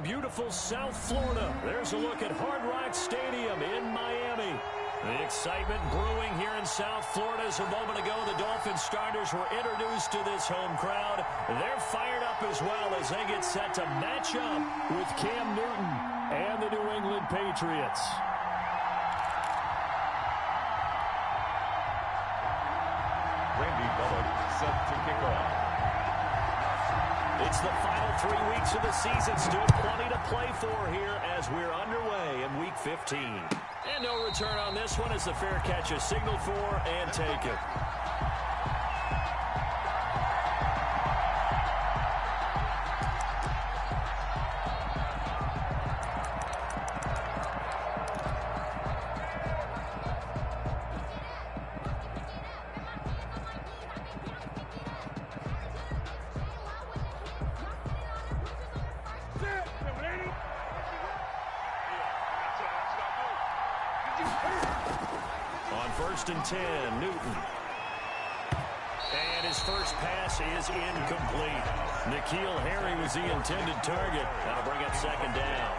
beautiful South Florida. There's a look at Hard Rock Stadium in Miami. The excitement brewing here in South Florida. As a moment ago, the Dolphins starters were introduced to this home crowd. They're fired up as well as they get set to match up with Cam Newton and the New England Patriots. Randy Bullock set to kick off. It's the final 3 weeks of the season. Still plenty to play for here as we're underway in Week 15. And no return on this one as the fair catch is signaled for and taken. On 1st and 10, Newton. And his first pass is incomplete. N'Keal Harry was the intended target. That'll bring up 2nd down.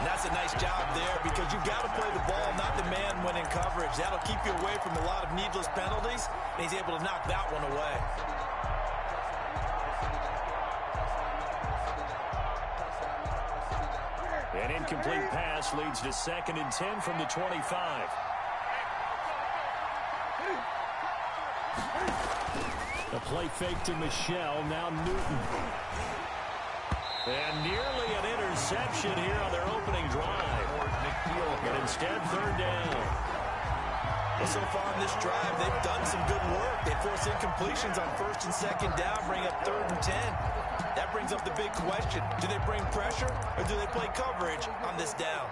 And that's a nice job there because you've got to play the ball, not the man when in coverage. That'll keep you away from a lot of needless penalties, and he's able to knock that one away. An incomplete pass leads to 2nd and 10 from the 25. A play fake to Michelle, now Newton. And nearly an interception here on their opening drive. But instead, 3rd down. Well, so far in this drive, they've done some good work. They force incompletions on 1st and 2nd down, bring up 3rd and 10. That brings up the big question. Do they bring pressure or do they play coverage on this down?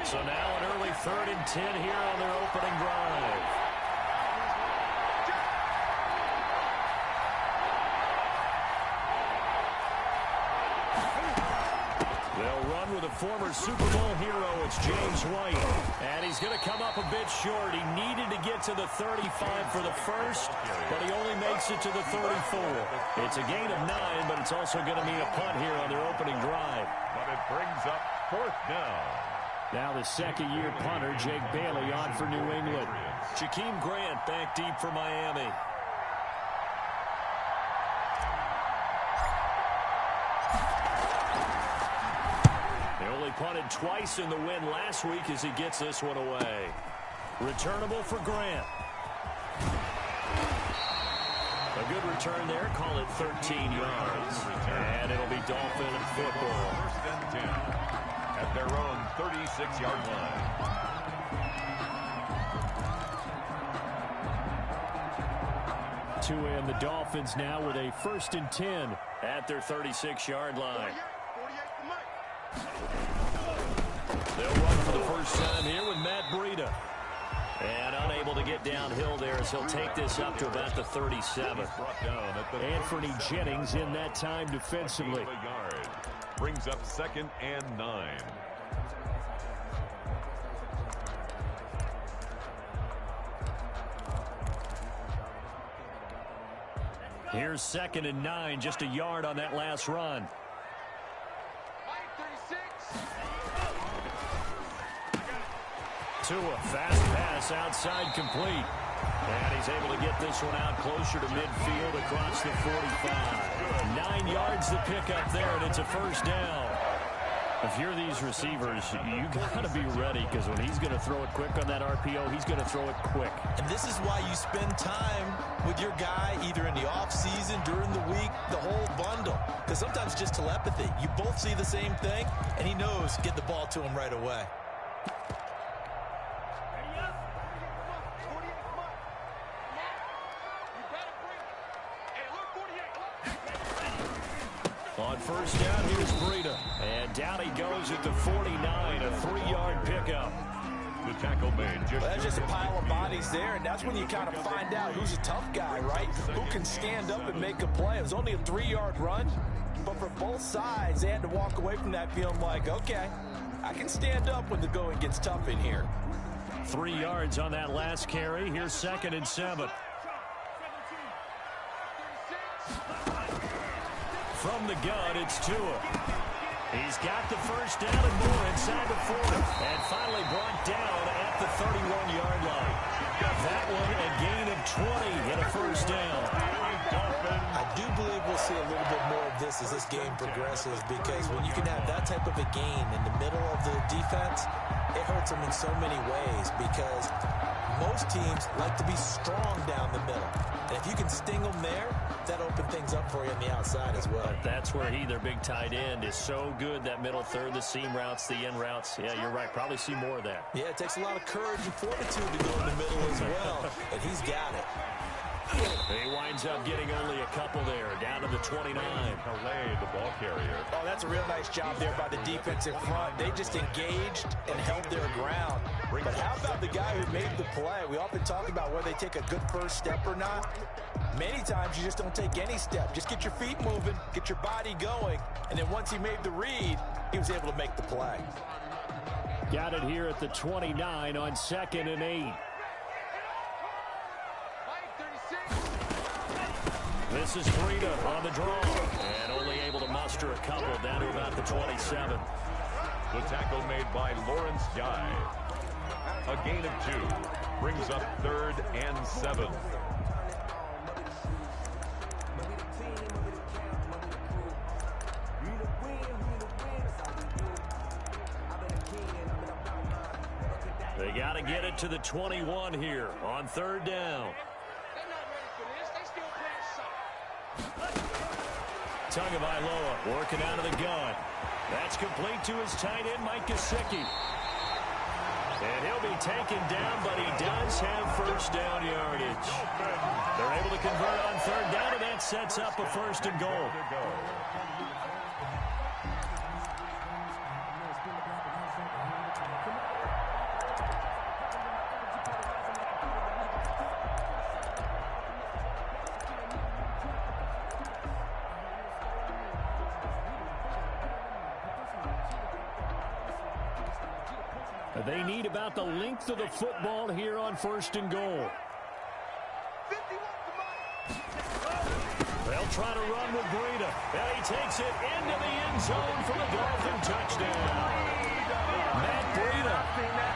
So now an early 3rd and 10 here on their opening drive. They'll run with a former Super Bowl hero. It's James White. And he's going to come up a bit short. He needed to get to the 35 for the first, but he only makes it to the 34. It's a gain of 9, but it's also going to mean a punt here on their opening drive. But it brings up 4th down. Now the second-year punter, Jake Bailey, on for New England. Jakeem Grant back deep for Miami. They only punted twice in the win last week as he gets this one away. Returnable for Grant. A good return there. Call it 13 yards. And it'll be Dolphin football. 1st and 10. At their own 36-yard line. To end the Dolphins now with a 1st and 10 at their 36-yard line. They'll run for the first time here with Matt Breida. And unable to get downhill there as he'll take this up to about the 37. Anthony Jennings in that time defensively. Brings up 2nd and 9. Here's 2nd and 9, just a yard on that last run. Tua, fast pass outside complete. And he's able to get this one out closer to midfield across the 45. 9 yards to pick up there, and it's a 1st down. If you're these receivers, you got to be ready because when he's going to throw it quick on that RPO, he's going to throw it quick. And this is why you spend time with your guy either in the offseason, during the week, the whole bundle. Because sometimes it's just telepathy. You both see the same thing, and he knows get the ball to him right away. On 1st down, here's Breida. And down he goes at the 49, a 3-yard pickup. The tackle made. Well, that's just a pile of bodies there, and that's when you kind of find out who's a tough guy, right? Who can stand up and make a play. It was only a 3-yard run, but for both sides, they had to walk away from that feeling like, okay, I can stand up when the going gets tough in here. 3 yards on that last carry. Here's 2nd and 7. From the gun, it's Tua. He's got the first down and more inside the 40. And finally brought down at the 31-yard line. That one a gain of 20 and a first down. I do believe we'll see a little bit more of this as this game progresses, because when you can have that type of a gain in the middle of the defense, it hurts them in so many ways, because most teams like to be strong down the middle. And if you can sting them there, that opens things up for you on the outside as well. That's where their big tight end, is so good, that middle third, the seam routes, the end routes. Yeah, you're right. Probably see more of that. Yeah, it takes a lot of courage and fortitude to go in the middle as well, and he's got it. He winds up getting only a couple there, down to the 29. Calais, the ball carrier. Oh, that's a real nice job there by the defensive front. They just engaged and held their ground. But how about the guy who made the play? We often talk about whether they take a good first step or not. Many times you just don't take any step. Just get your feet moving, get your body going, and then once he made the read, he was able to make the play. Got it here at the 29 on 2nd and 8. This is Breida on the draw, and only able to muster a couple down to about the 27. The tackle made by Lawrence Guy. A gain of 2 brings up 3rd and 7. They got to get it to the 21 here on 3rd down. Tagovailoa working out of the gun. That's complete to his tight end, Mike Gesicki. And he'll be taken down, but he does have first down yardage. They're able to convert on 3rd down, and that sets up a 1st and goal. They need about the length of the football here on 1st and goal. They'll try to run with Breida. And he takes it into the end zone for the Dolphin touchdown. Matt Breida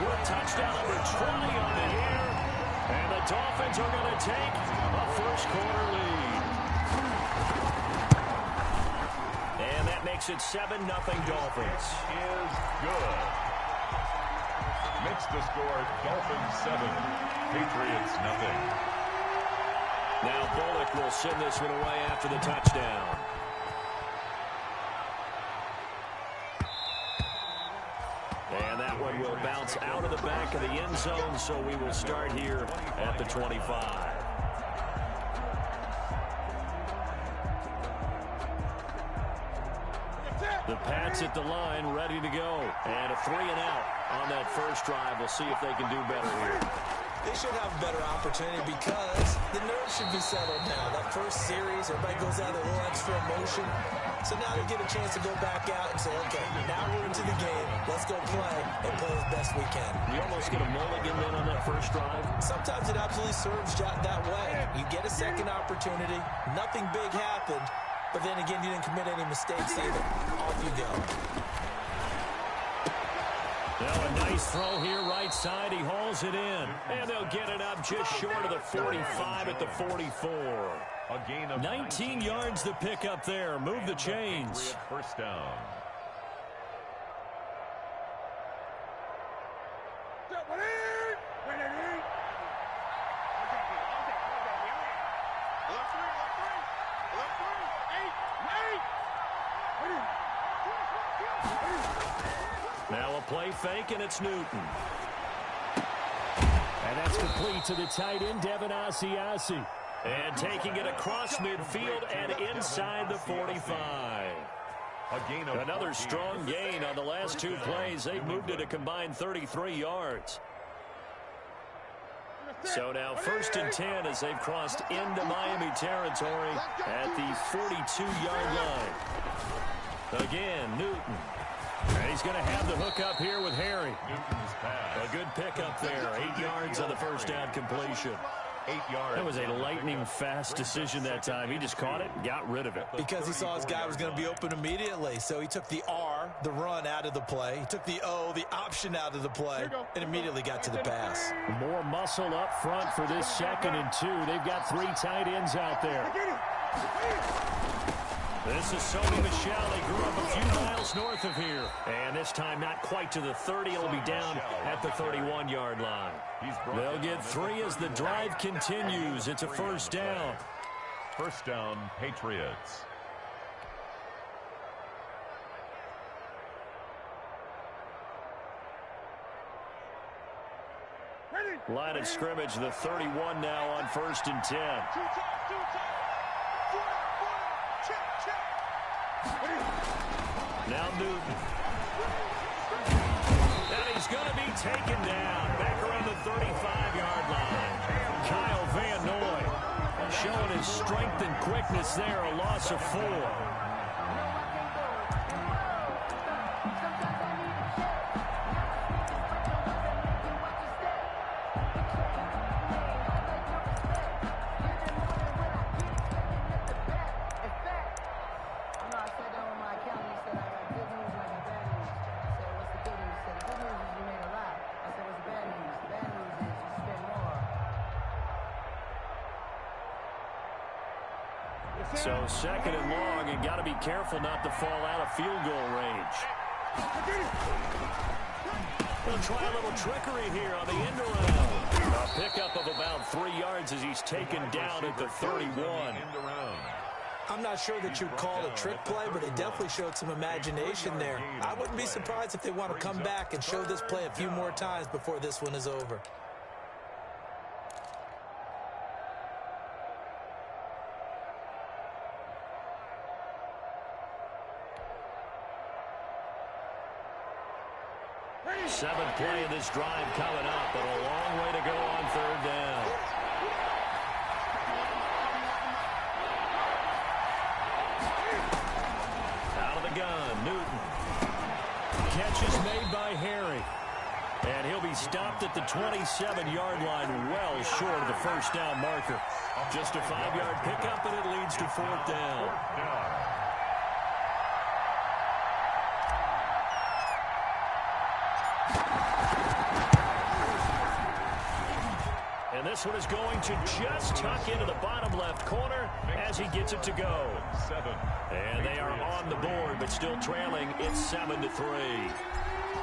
with touchdown number 20 on the year. And the Dolphins are going to take a first-quarter lead. And that makes it 7-0 Dolphins. Is good. Makes the score Dolphins 7, Patriots 0. Now Bullock will send this one away after the touchdown. And that one will bounce out of the back of the end zone, so we will start here at the 25. The Pats at the line, ready to go. And a 3-and-out on that first drive. We'll see if they can do better here. They should have a better opportunity because the nerves should be settled now. That first series, everybody goes out with a little extra emotion. So now they get a chance to go back out and say, okay, now we're into the game. Let's go play and play as best we can. You almost get a mulligan then on that first drive. Sometimes it absolutely serves that way. You get a second opportunity. Nothing big happened. But then again, you didn't commit any mistakes either. Off you go. Now a nice throw here right side. He hauls it in. And they'll get it up just short of the 45 at the 44. A gain of 19 yards to pick up there. Move the chains. First down. Now a play fake, and it's Newton. And that's complete to the tight end, Devin Asiasi. And taking it across midfield and inside the 45. Another strong gain on the last 2 plays. They've moved it a combined 33 yards. So now 1st and 10 as they've crossed into Miami territory at the 42-yard line. Again, Newton. And he's going to have the hook up here with Harry. A good pickup there. 8 yards on the first down completion. 8 yards. That was a lightning-fast decision that time. He just caught it and got rid of it. Because he saw his guy was going to be open immediately. So he took the R, the run, out of the play. He took the O, the option, out of the play, and immediately got to the pass. More muscle up front for this 2nd and 2. They've got 3 tight ends out there. This is Sony Michel. He grew up a few miles north of here. And this time not quite to the 30. It'll be down at the 31-yard line. They'll get 3 as the drive continues. It's a first down. First down, Patriots. Line of scrimmage, the 31 now on 1st and 10. Now Newton. And he's going to be taken down back around the 35-yard line. Kyle Van Noy showing his strength and quickness there, a loss of 4. So 2nd and long, and got to be careful not to fall out of field goal range. He'll try a little trickery here on the end around. A pickup of about 3 yards as he's taken down at the 31. I'm not sure that you'd call it a trick play, but they definitely showed some imagination there. I wouldn't be surprised if they want to come back and show this play a few more times before this one is over. Seventh play of this drive coming up, but a long way to go on 3rd down. Out of the gun, Newton. Catch is made by Harry. And he'll be stopped at the 27-yard line, well short of the first down marker. Just a 5-yard pickup, and it leads to 4th down. And this one is going to just tuck into the bottom left corner as he gets it to go. And they are on the board, but still trailing. It's 7-3.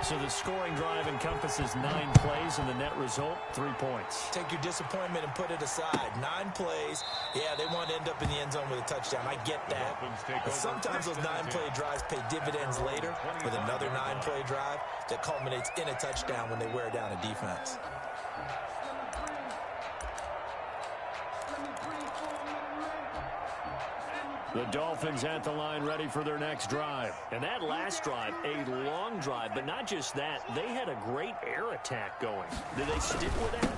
So the scoring drive encompasses 9 plays, and the net result, 3 points. Take your disappointment and put it aside. 9 plays. Yeah, they want to end up in the end zone with a touchdown. I get that. But sometimes those 9-play drives pay dividends later with another 9-play drive that culminates in a touchdown when they wear down a defense. The Dolphins at the line ready for their next drive. And that last drive, a long drive, but not just that. They had a great air attack going. Did they stick with that?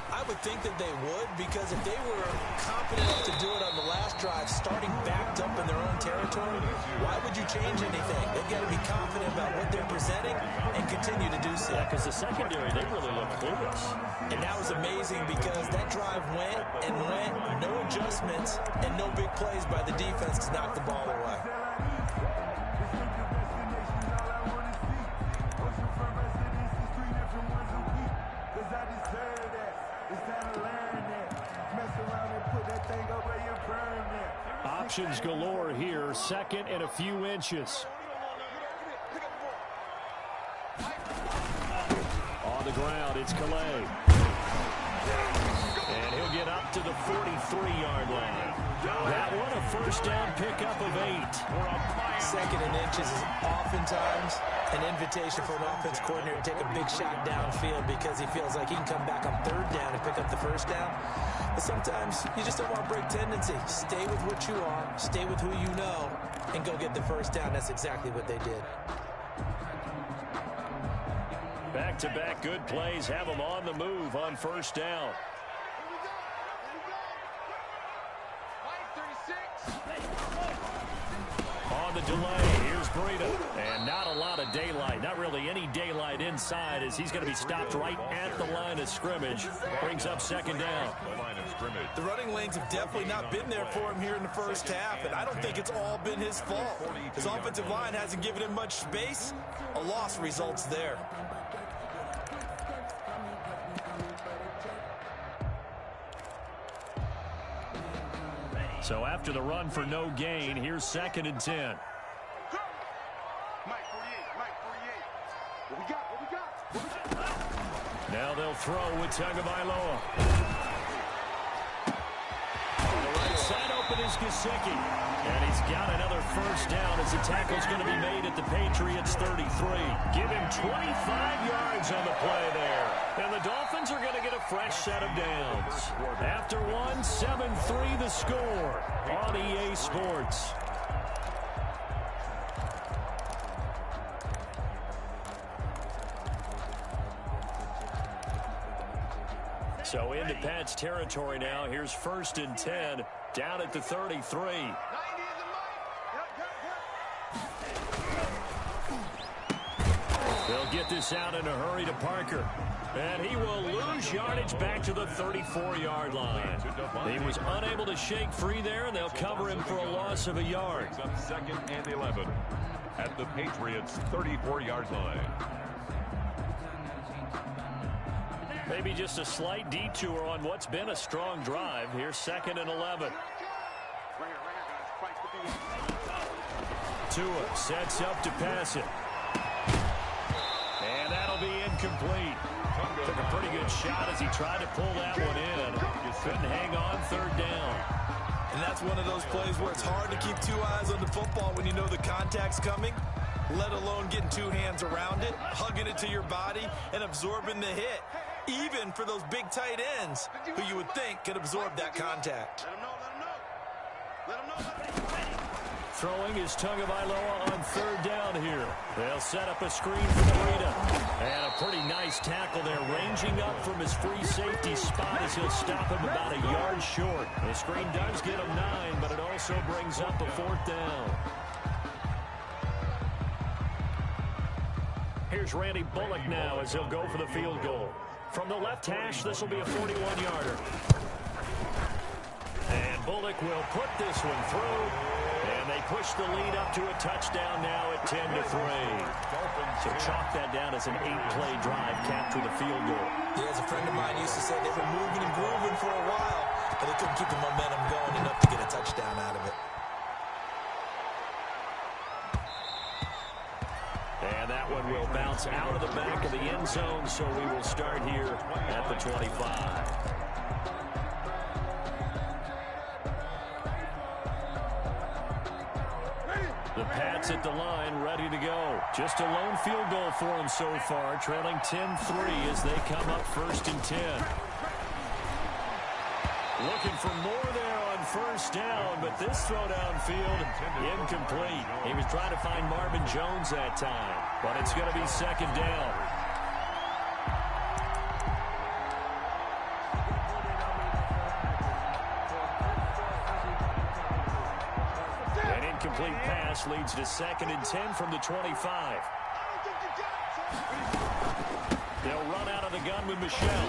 I would think that they would, because if they were confident enough to do it on the last drive, starting backed up in their own territory, why would you change anything? They've got to be confident about what they're presenting and continue to do so. Yeah, because the secondary, they really looked clueless. And that was amazing because that drive went and went, no adjustments, and no big plays by the defense to knock the ball away. Options galore here. 2nd and a few inches. On the ground, it's Calais. And he'll get up to the 43-yard line. That one, a first down pickup of 8. 2nd and inches is oftentimes an invitation for an offense coordinator to take a big shot downfield because he feels like he can come back on 3rd down and pick up the first down. But sometimes you just don't want to break tendency. Stay with what you are, stay with who you know, and go get the first down. That's exactly what they did. Back-to-back good plays have them on the move on first down. On the delay. Here's Breida. And not a lot of daylight. Not really any daylight inside as he's going to be stopped right at the line of scrimmage. Brings up second down. The running lanes have definitely not been there for him here in the first half, and I don't think it's all been his fault. His offensive line hasn't given him much space. A loss results there. So after the run for no gain, here's 2nd and 10. Now they'll throw with Tagovailoa. On the right side open is Gesicki. And he's got another first down as the tackle's going to be made at the Patriots 33. Give him 25 yards on the play there. And the Dolphins are going to get a fresh set of downs. After one, 7-3 the score on EA Sports. So into Pat's territory now. Here's 1st and 10 down at the 33. They'll get this out in a hurry to Parker. And he will lose yardage back to the 34-yard line. He was unable to shake free there, and they'll cover him for a loss of a yard. 2nd and 11 at the Patriots' 34-yard line. Maybe just a slight detour on what's been a strong drive. Here's 2nd and 11. Tua sets up to pass it. And that'll be incomplete. Took a pretty good shot as he tried to pull that one in. Couldn't hang on 3rd down. And that's one of those plays where it's hard to keep 2 eyes on the football when you know the contact's coming, let alone getting 2 hands around it, hugging it to your body, and absorbing the hit. Even for those big tight ends who you would think could absorb that contact. Throwing is Tagovailoa on 3rd down here. They'll set up a screen for Breida. And a pretty nice tackle there, ranging up from his free safety spot as he'll stop him about a yard short. The screen does get him 9, but it also brings up a 4th down. Here's Randy Bullock now as he'll go for the field goal. From the left hash, this will be a 41-yarder. And Bullock will put this one through. And they push the lead up to a touchdown now at 10-3. So chalk that down as an 8-play drive, capture the field goal. Yeah, as a friend of mine used to say, they were moving and grooving for a while, but they couldn't keep the momentum going enough to get a touchdown out of it. And that one will bounce out of the back of the end zone, so we will start here at the 25. The Pats at the line, ready to go. Just a lone field goal for them so far, trailing 10-3 as they come up 1st and 10. Looking for more there on 1st down, but this throw downfield, incomplete. He was trying to find Marvin Jones that time, but it's going to be 2nd down. An incomplete pass leads to 2nd and 10 from the 25. They'll run out of the gun with Michel.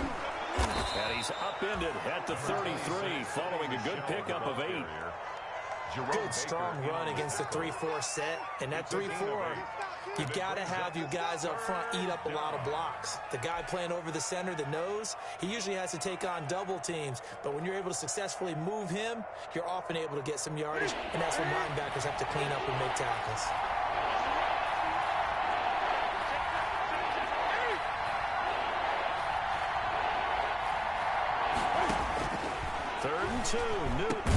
And he's upended at the 33 following a good pickup of 8. Good, strong run against the 3-4 set. And that 3-4, you got to have your guys up front eat up a lot of blocks. The guy playing over the center, the nose, he usually has to take on double teams. But when you're able to successfully move him, you're often able to get some yardage. And that's when linebackers have to clean up and make tackles. Third and 2, Newton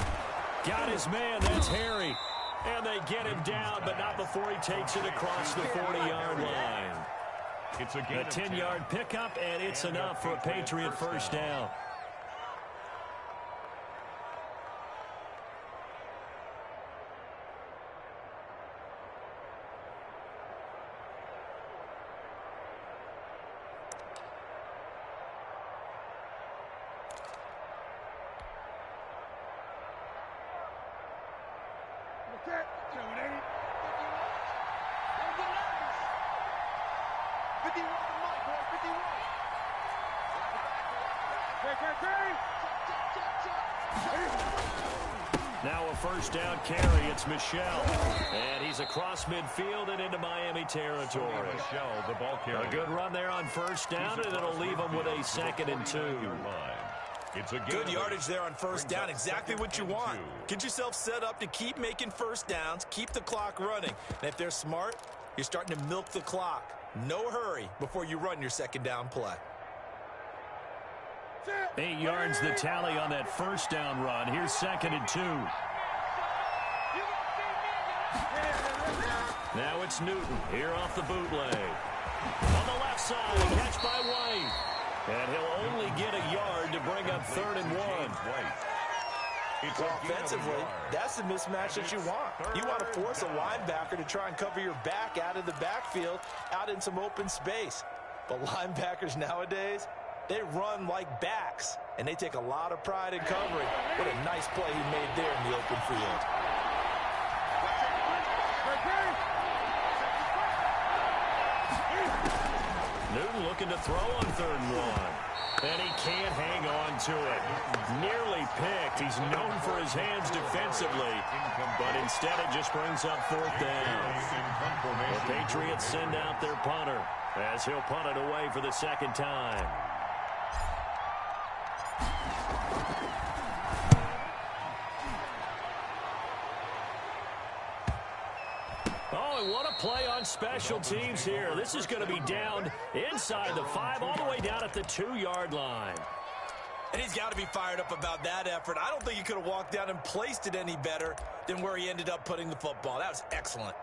got his man, that's Harry. And they get him down, but not before he takes it across the 40-yard line. It's a 10-yard pickup, and it's enough for a Patriot first down. Now a first down carry. It's Michel. And he's across midfield and into Miami territory. Michel, the ball carrier. A good run there on first down, and it'll leave him with a 2nd and 2. It's a good yardage there on first down. Exactly what you want. Get yourself set up to keep making first downs, keep the clock running. And if they're smart, you're starting to milk the clock. No hurry before you run your 2nd down play. 8 yards the tally on that first down run. Here's 2nd and 2. Now it's Newton here off the bootleg. On the left side, catch by White. And he'll only get a yard to bring up 3rd and 1. Offensively, that's the mismatch that you want. You want to force a linebacker to try and cover your back out of the backfield, out in some open space. But linebackers nowadays, they run like backs, and they take a lot of pride in covering. What a nice play he made there in the open field. Newton looking to throw on 3rd and 1. And he can't hang on to it. Nearly picked. He's known for his hands defensively, but instead it just brings up 4th down. The Patriots send out their punter as he'll punt it away for the 2nd time. Oh, what a play on special teams here. This is going to be down inside the 5, all the way down at the 2-yard line. And he's got to be fired up about that effort. I don't think he could have walked down and placed it any better than where he ended up putting the football. That was excellent.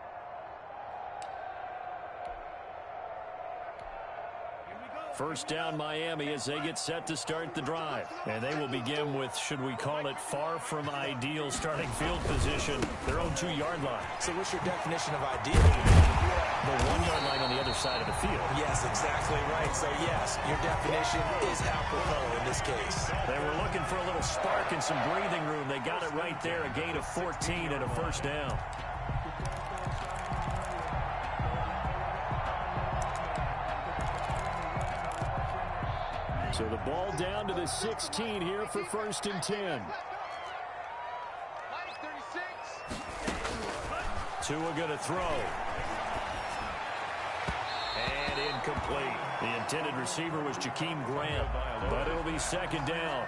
First down Miami as they get set to start the drive. And they will begin with, should we call it, far from ideal starting field position, their own 2-yard line. So what's your definition of ideal? The 1-yard line on the other side of the field. Yes, exactly right. So yes, your definition is apropos in this case. They were looking for a little spark and some breathing room. They got it right there, a gain of 14 and a first down. So the ball down to the 16 here for 1st and 10. Tua going to throw. And incomplete. The intended receiver was Jakeem Grant, but it'll be 2nd down.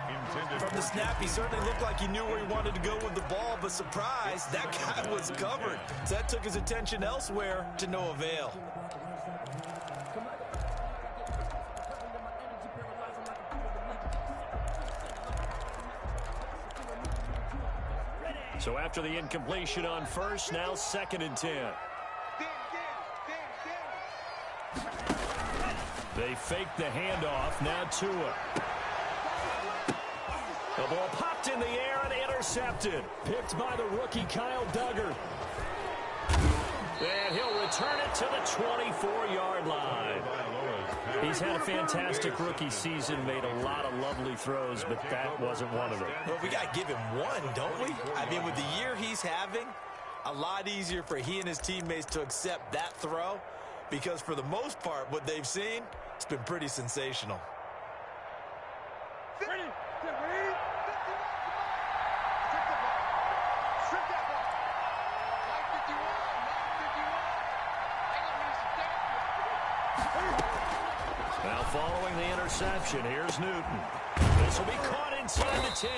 From the snap, he certainly looked like he knew where he wanted to go with the ball, but surprise, that guy was covered. So that took his attention elsewhere to no avail. So after the incompletion on first, now 2nd and 10. They fake the handoff. Now Tua. The ball popped in the air and intercepted. Picked by the rookie Kyle Duggar. And he'll return it to the 24-yard line. He's had a fantastic rookie season, made a lot of lovely throws, but that wasn't one of them. Well, we got to give him one, don't we? I mean, with the year he's having, a lot easier for he and his teammates to accept that throw, because for the most part, what they've seen, it's been pretty sensational. Now following the interception, here's Newton. This will be caught inside the 10.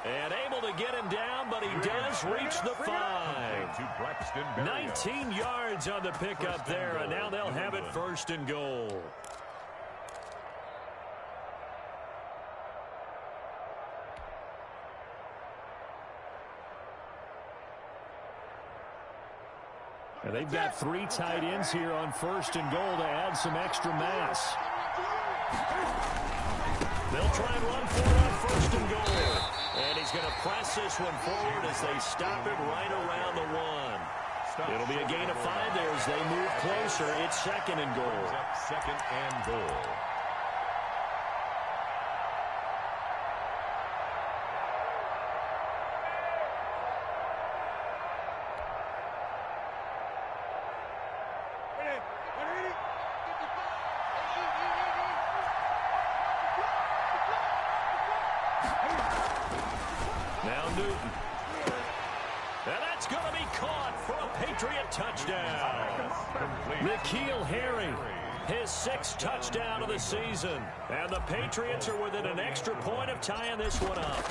And able to get him down, but he does reach the 5. 19 yards on the pickup there, and now they'll have it 1st and goal. And they've got 3 tight ends here on 1st and goal to add some extra mass. They'll try and run for it on 1st and goal. And he's going to press this one forward as they stop it right around the 1. It'll be a gain of 5 there as they move closer. It's 2nd and goal. 2nd and goal. Now Newton. And that's going to be caught for a Patriot touchdown. N'Keal Harry, his 6th touchdown of the season. And the Patriots are within an extra point of tying this one up.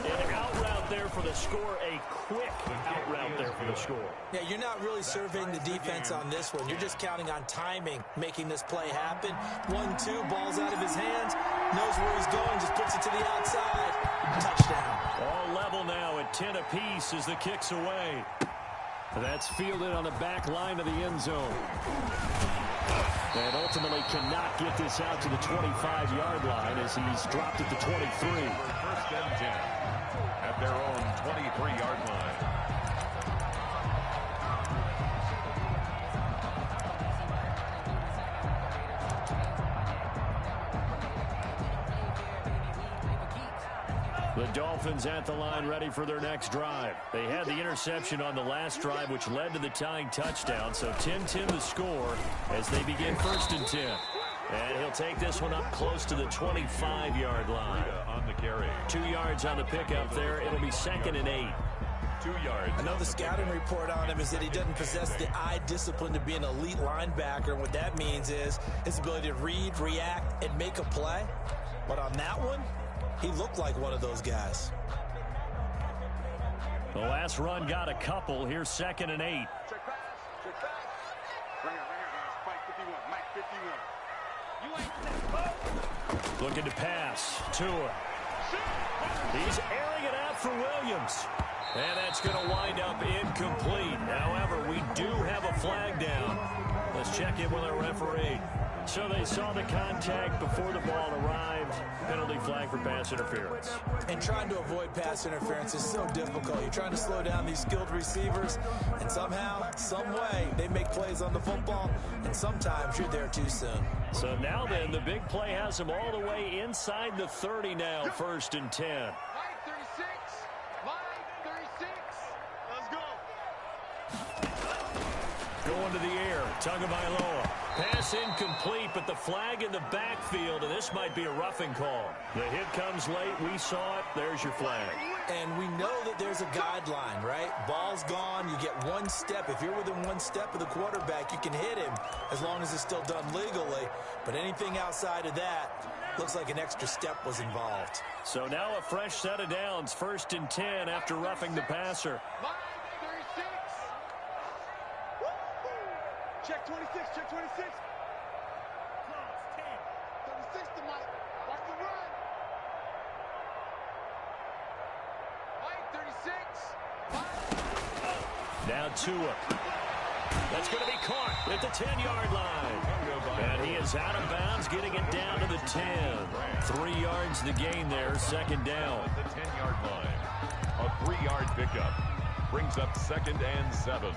An out route there for the score, a quick out route there for the score. Yeah, you're not really surveying the defense on this one. You're just counting on timing, making this play happen. 1-2, ball's out of his hands, knows where he's going, just puts it to the outside. Touchdown. All level now at 10 apiece as the kick's away. That's fielded on the back line of the end zone. And ultimately cannot get this out to the 25-yard line as he's dropped at the 23. First and 10 at their own 23-yard line. The Dolphins at the line ready for their next drive. They had the interception on the last drive, which led to the tying touchdown. So 10-10 the score as they begin 1st and 10. And he'll take this one up close to the 25-yard line. On the carry. 2 yards on the pickup there. It'll be 2nd and 8. 2 yards. I know the scouting report on him is that he doesn't possess the eye discipline to be an elite linebacker. And what that means is his ability to read, react, and make a play. But on that one, he looked like one of those guys. The last run got a couple. Here's 2nd and 8. Check back. Check back. Right here, guys. Mike 51. Mike 51. You ain't Looking to pass. Tua. He's airing it out for Williams. And that's going to wind up incomplete. However, we do have a flag down. Let's check in with our referee. So they saw the contact before the ball arrived. Penalty flag for pass interference. And trying to avoid pass interference is so difficult. You're trying to slow down these skilled receivers, and somehow, some way, they make plays on the football, and sometimes you're there too soon. So now then, the big play has them all the way inside the 30 now, 1st and 10. Mike 36. Mike 36. Let's go. Going to the air. Tagovailoa. Pass incomplete, but the flag in the backfield, and this might be a roughing call. The hit comes late. We saw it. There's your flag. And we know that there's a guideline, right? Ball's gone. You get 1 step. If you're within 1 step of the quarterback, you can hit him as long as it's still done legally. But anything outside of that, looks like an extra step was involved. So now a fresh set of downs. 1st and 10 after roughing the passer. Mike 36. Check 26. Check 26. 36 to Mike. Watch the run. Mike 36. Now Tua. That's going to be caught at the 10-yard line. And he is out of bounds, getting it down to the 10. 3 yards the gain there, 2nd down. At the 10-yard line. A 3-yard pickup brings up 2nd and 7.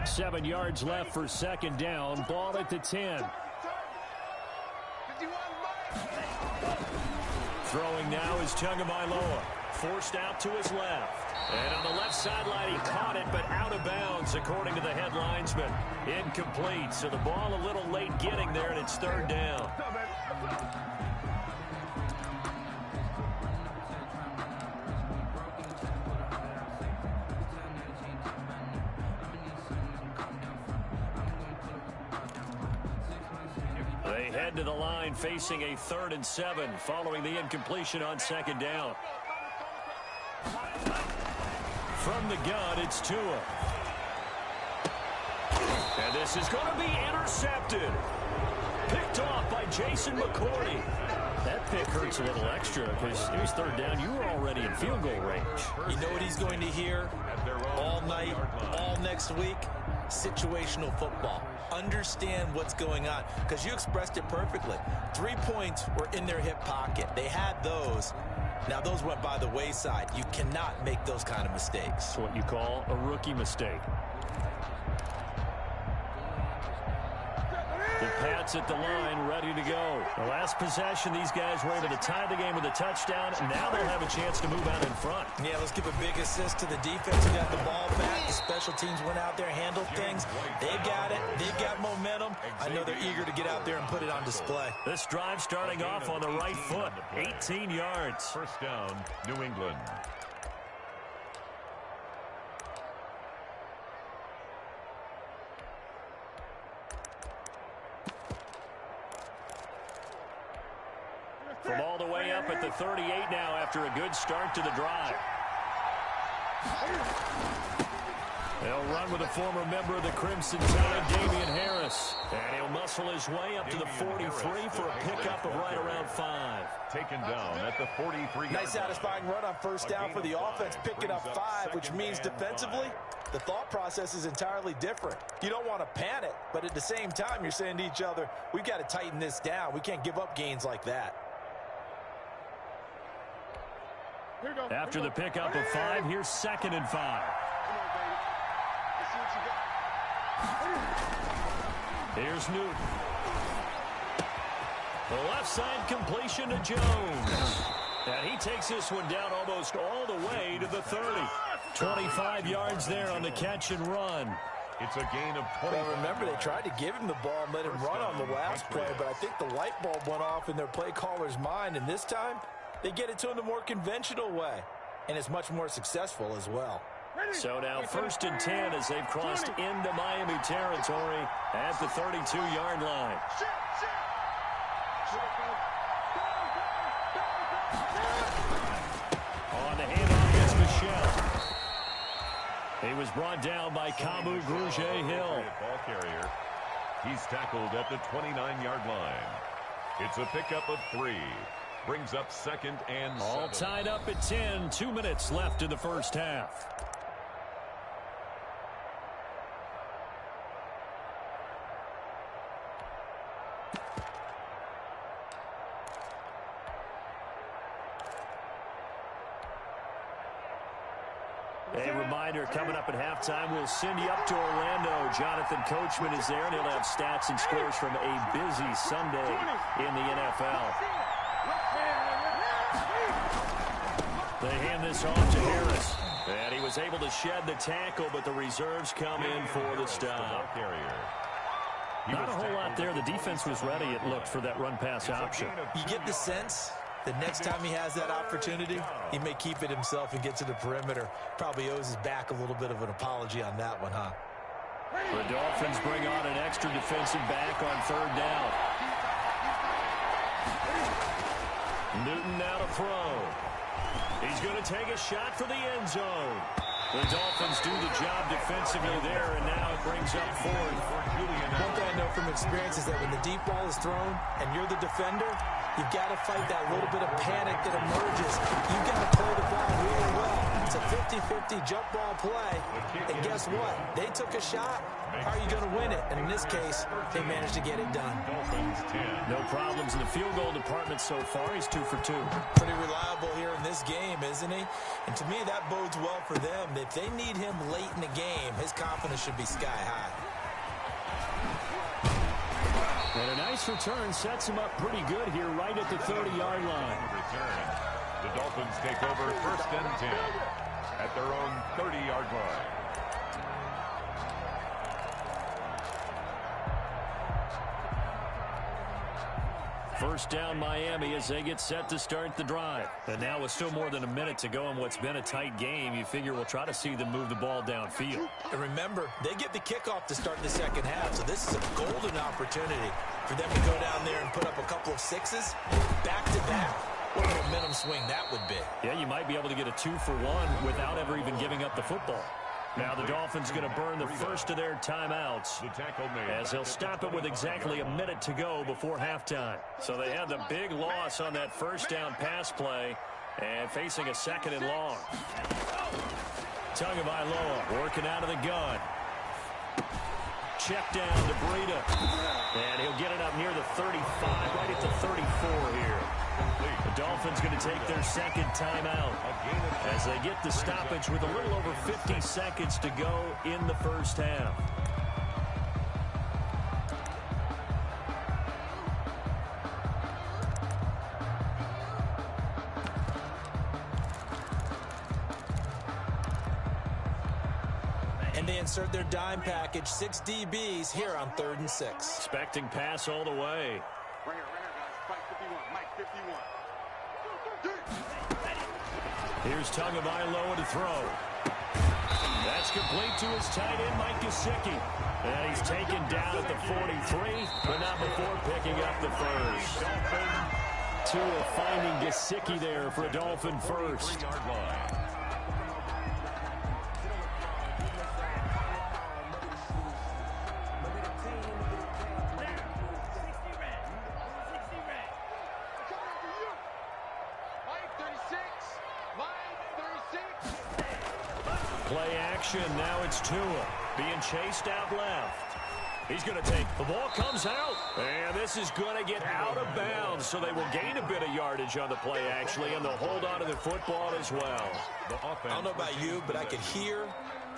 Seven yards left for 2nd down. Ball at the 10. Throwing now is Tagovailoa. Forced out to his left. And on the left sideline, he caught it, but out of bounds, according to the head linesman. Incomplete. So the ball a little late getting there, and it's 3rd down. They head to the line facing a 3rd and 7 following the incompletion on 2nd down. From the gun, it's Tua. And this is going to be intercepted. Picked off by Jason McCourty. That pick hurts a little extra because it was 3rd down. You were already in field goal range. You know what he's going to hear all night, all next week? Situational football. Understand what's going on, because you expressed it perfectly. 3 points were in their hip pocket. They had those. Now, those went by the wayside. You cannot make those kind of mistakes. It's what you call a rookie mistake. The Pats at the line, ready to go. The last possession, these guys were able to tie the game with a touchdown, and now they'll have a chance to move out in front. Yeah, let's give a big assist to the defense who got the ball back. The special teams went out there, handled things. They've got it. They've got momentum. I know they're eager to get out there and put it on display. This drive starting off on the right foot, 18 yards. First down, New England. From all the way up at the 38 now after a good start to the drive. They'll run with a former member of the Crimson Tide, Damian Harris. And he'll muscle his way up to the 43 for a pickup of right around 5. Taken down at the 43. Nice satisfying run on first down for the offense, picking up 5, which means defensively, the thought process is entirely different. You don't want to panic, but at the same time, you're saying to each other, we've got to tighten this down. We can't give up gains like that. After the pickup of 5, here's 2nd and 5. Here's Newton. The left side completion to Jones. And he takes this one down almost all the way to the 30. 25 yards there on the catch and run. It's a gain of 20. Well, remember, they tried to give him the ball and let him run on the last play, but I think the light bulb went off in their play caller's mind, and this time, they get it to him the more conventional way, and it's much more successful as well. So now 1st and 10 as they've crossed into Miami territory at the 32-yard line. On the handoff is Michelle. He was brought down by Kamu Grugier-Hill. Ball carrier. He's tackled at the 29-yard line. It's a pickup of 3. Brings up 2nd and 7. All tied up at 10. 2 minutes left in the first half. A reminder, coming up at halftime, we'll send you up to Orlando. Jonathan Coachman is there, and he'll have stats and scores from a busy Sunday in the NFL. They hand this off to Harris. And he was able to shed the tackle, but the reserves come in for the stop. Not a whole lot there. The defense was ready, it looked, for that run-pass option. You get the sense the next time he has that opportunity, he may keep it himself and get to the perimeter. Probably owes his back a little bit of an apology on that one, huh? The Dolphins bring on an extra defensive back on 3rd down. Newton now to throw. He's going to take a shot for the end zone. The Dolphins do the job defensively there, and now it brings up 4th for Julian. One thing I know from experience is that when the deep ball is thrown and you're the defender, you've got to fight that little bit of panic that emerges. You've got to play the ball really well. It's a 50-50 jump ball play. And guess what? They took a shot. How are you going to win it? And in this case, they managed to get it done. No problems in the field goal department so far. He's 2 for 2. Pretty reliable here in this game, isn't he? And to me, that bodes well for them. If they need him late in the game, his confidence should be sky high. And a nice return sets him up pretty good here right at the 30-yard line. Return. The Dolphins take over 1st and 10 at their own 30-yard line. First down Miami as they get set to start the drive. And now with still more than a minute to go in what's been a tight game, you figure we'll try to see them move the ball downfield. And remember, they get the kickoff to start the second half, so this is a golden opportunity for them to go down there and put up a couple of 6s back-to-back. What a momentum swing that would be. Yeah, you might be able to get a 2-for-1 without ever even giving up the football. Now the Dolphins going to burn the first of their timeouts as they'll stop it with exactly a minute to go before halftime. So they had the big loss on that first down pass play and facing a 2nd and long. Tagovailoa working out of the gun. Check down to Breida. And he'll get it up near the 35, right at the 34 here. The Dolphins going to take their second timeout as they get the stoppage with a little over 50 seconds to go in the first half. And they insert their dime package, 6 DBs here on 3rd and 6. Expecting pass all the way. Right here, guys. Mike 51. Mike 51. Here's Tagovailoa to throw. That's complete to his tight end, Mike Gesicki. And he's taken down at the 43, but not before picking up the first. Tua finding Gesicki there for a Dolphin first. Play action, now it's Tua being chased out left. He's going to take, the ball comes out, and this is going to get out of bounds, so they will gain a bit of yardage on the play, actually, and they'll hold on to the football as well. I don't know about you, but I could hear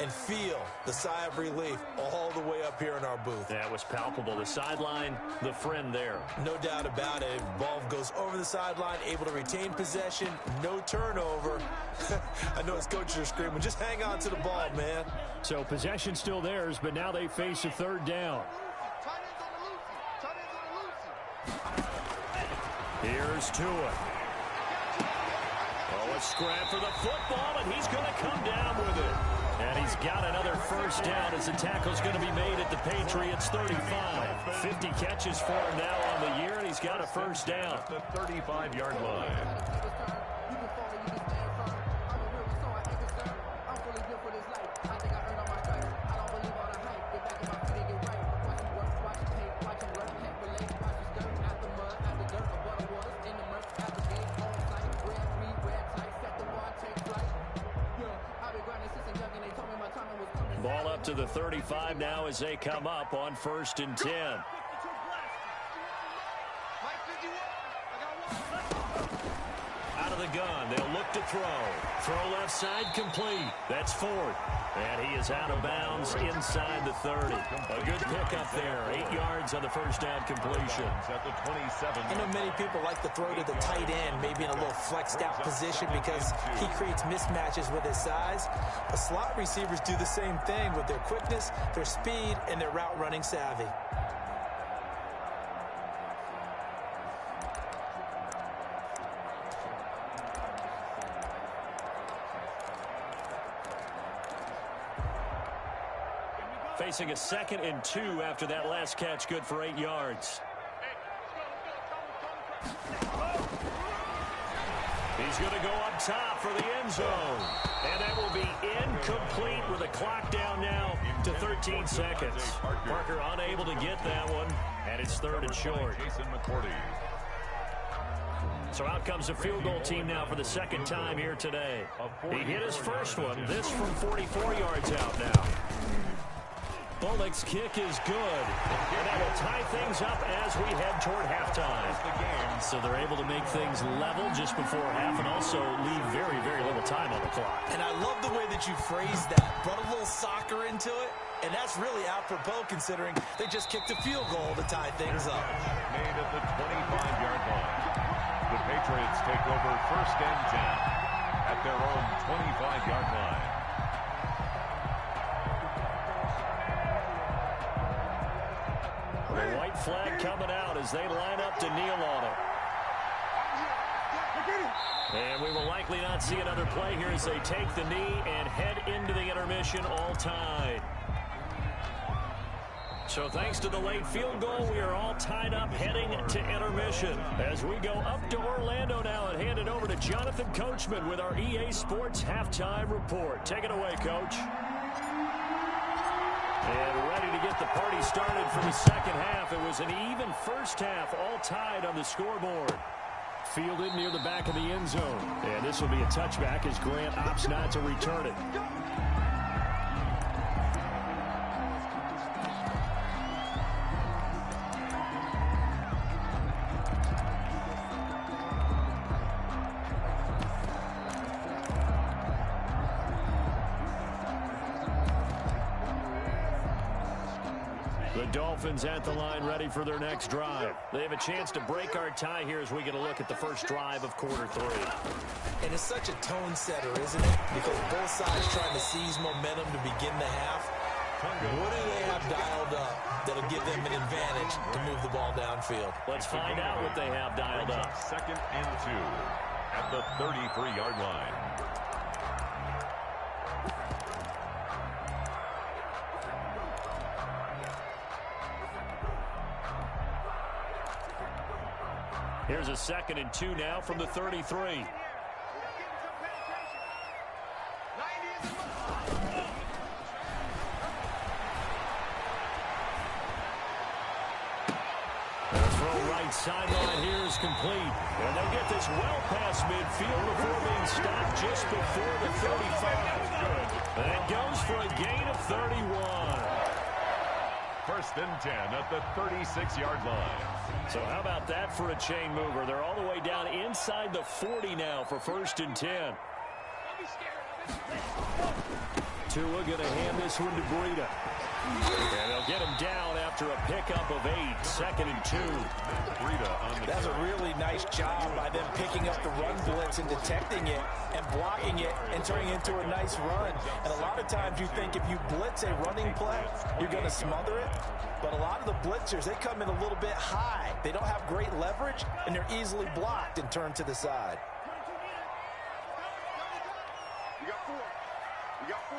and feel the sigh of relief all the way up here in our booth. That was palpable. The sideline, the friend there. No doubt about it. Ball goes over the sideline, able to retain possession, no turnover. I know his coaches are screaming, just hang on to the ball, man. So possession still theirs, but now they face a third down. Here's Tua. Oh, a scrap for the football, and he's going to come down with it. And he's got another first down as the tackle's going to be made at the Patriots 35. 50 catches for him now on the year, and he's got a first down. The 35-yard line. Ball up to the 35 now as they come up on 1st and 10. Out of the gun, they'll look to throw. Throw left side complete. That's Ford. And he is out of bounds inside the 30. A good pickup there. 8 yards on the first down completion. At the 27. I know many people like to throw to the tight end, maybe in a little flexed out position because he creates mismatches with his size. But slot receivers do the same thing with their quickness, their speed, and their route running savvy. Facing a 2nd and 2 after that last catch, good for 8 yards. He's going to go up top for the end zone. And that will be incomplete with a clock down now to 13 seconds. Parker unable to get that one, and it's 3rd and short. So out comes the field goal team now for the 2nd time here today. He hit his first one, this from 44 yards out now. Bullock's kick is good, and that will tie things up as we head toward halftime. So they're able to make things level just before half and also leave very, very little time on the clock. And I love the way that you phrased that. Brought a little soccer into it, and that's really apropos considering they just kicked a field goal to tie things up. Made at the 25-yard line. The Patriots take over 1st and 10 at their own 25-yard line. The white flag coming out as they line up to kneel on it. And we will likely not see another play here as they take the knee and head into the intermission all tied. So thanks to the late field goal, we are all tied up heading to intermission. As we go up to Orlando now and hand it over to Jonathan Coachman with our EA Sports Halftime Report. Take it away, Coach. And ready to get the party started for the second half. It was an even first half, all tied on the scoreboard. Fielded near the back of the end zone. And this will be a touchback as Grant opts not to return it. The Dolphins at the line ready for their next drive. They have a chance to break our tie here as we get a look at the first drive of quarter 3. And it's such a tone setter, isn't it? Because both sides trying to seize momentum to begin the half. What do they have dialed up that'll give them an advantage to move the ball downfield? Let's find out what they have dialed up. 2nd and 2 at the 33-yard line. Here's a 2nd and 2 now from the 33. Sideline here is complete. And they'll get this well past midfield before being stopped just before the 35. And it goes for a gain of 31. 1st and 10 at the 36-yard line. So how about that for a chain mover? They're all the way down inside the 40 now for 1st and 10. Tua going to hand this one to Breida. And they'll get him down after a pickup of 8. 2nd and 2. That's a really nice job by them picking up the run blitz and detecting it and blocking it and turning it into a nice run. And a lot of times you think if you blitz a running play, you're going to smother it. But a lot of the blitzers, they come in a little bit high. They don't have great leverage, and they're easily blocked and turned to the side. You got 4. You got 4.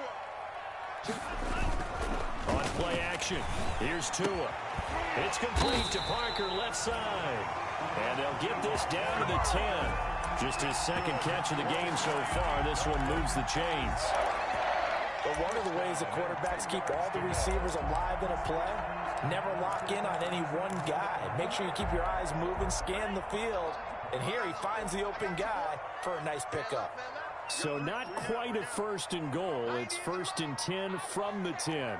On play action, here's Tua. It's complete to Parker, left side. And they'll get this down to the 10. Just his 2nd catch of the game so far. This one moves the chains. But one of the ways the quarterbacks keep all the receivers alive in a play, never lock in on any one guy. Make sure you keep your eyes moving, scan the field. And here he finds the open guy for a nice pickup. So not quite a 1st and goal. It's 1st and 10 from the 10.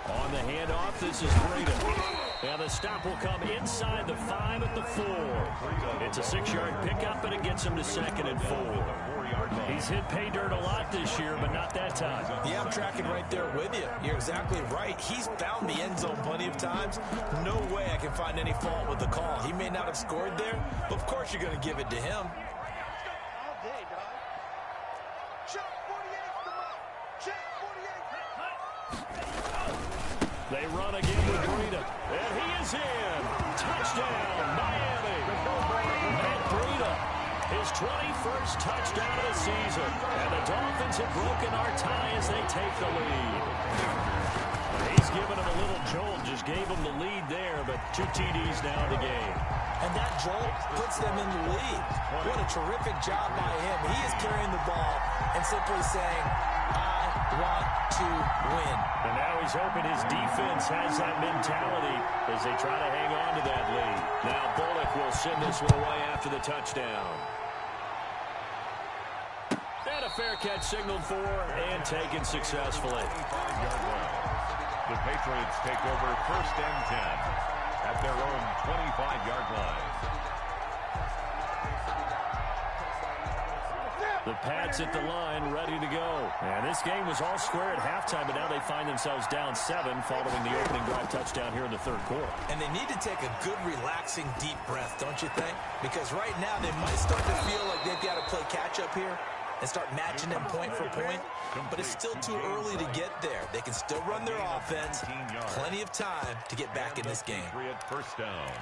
On the handoff, this is Breida. And the stop will come inside the 5 at the 4. It's a 6-yard pickup, and it gets him to 2nd and 4. He's hit pay dirt a lot this year, but not that time. Yeah, I'm tracking right there with you. You're exactly right. He's found the end zone plenty of times. No way I can find any fault with the call. He may not have scored there, but of course you're going to give it to him. They run again with Breida. And he is in. Touchdown, Miami. Matt Breida, his 21st touchdown of the season. And the Dolphins have broken our tie as they take the lead. He's given him a little jolt, just gave him the lead there, but 2 TDs now in the game. And that jolt puts them in the lead. What a terrific job by him. He is carrying the ball and simply saying, I want to win. And now he's hoping his defense has that mentality as they try to hang on to that lead. Now Bullock will send this one away after the touchdown. And a fair catch signaled for and taken successfully. The Patriots take over 1st and 10 at their own 25-yard line. The Pats at the line, ready to go. And this game was all square at halftime, but now they find themselves down 7 following the opening drive touchdown here in the 3rd quarter. And they need to take a good, relaxing, deep breath, don't you think? Because right now they might start to feel like they've got to play catch-up here and start matching them point for point. But it's still too early to get there. They can still run their offense. Plenty of time to get back in this game. 1st down.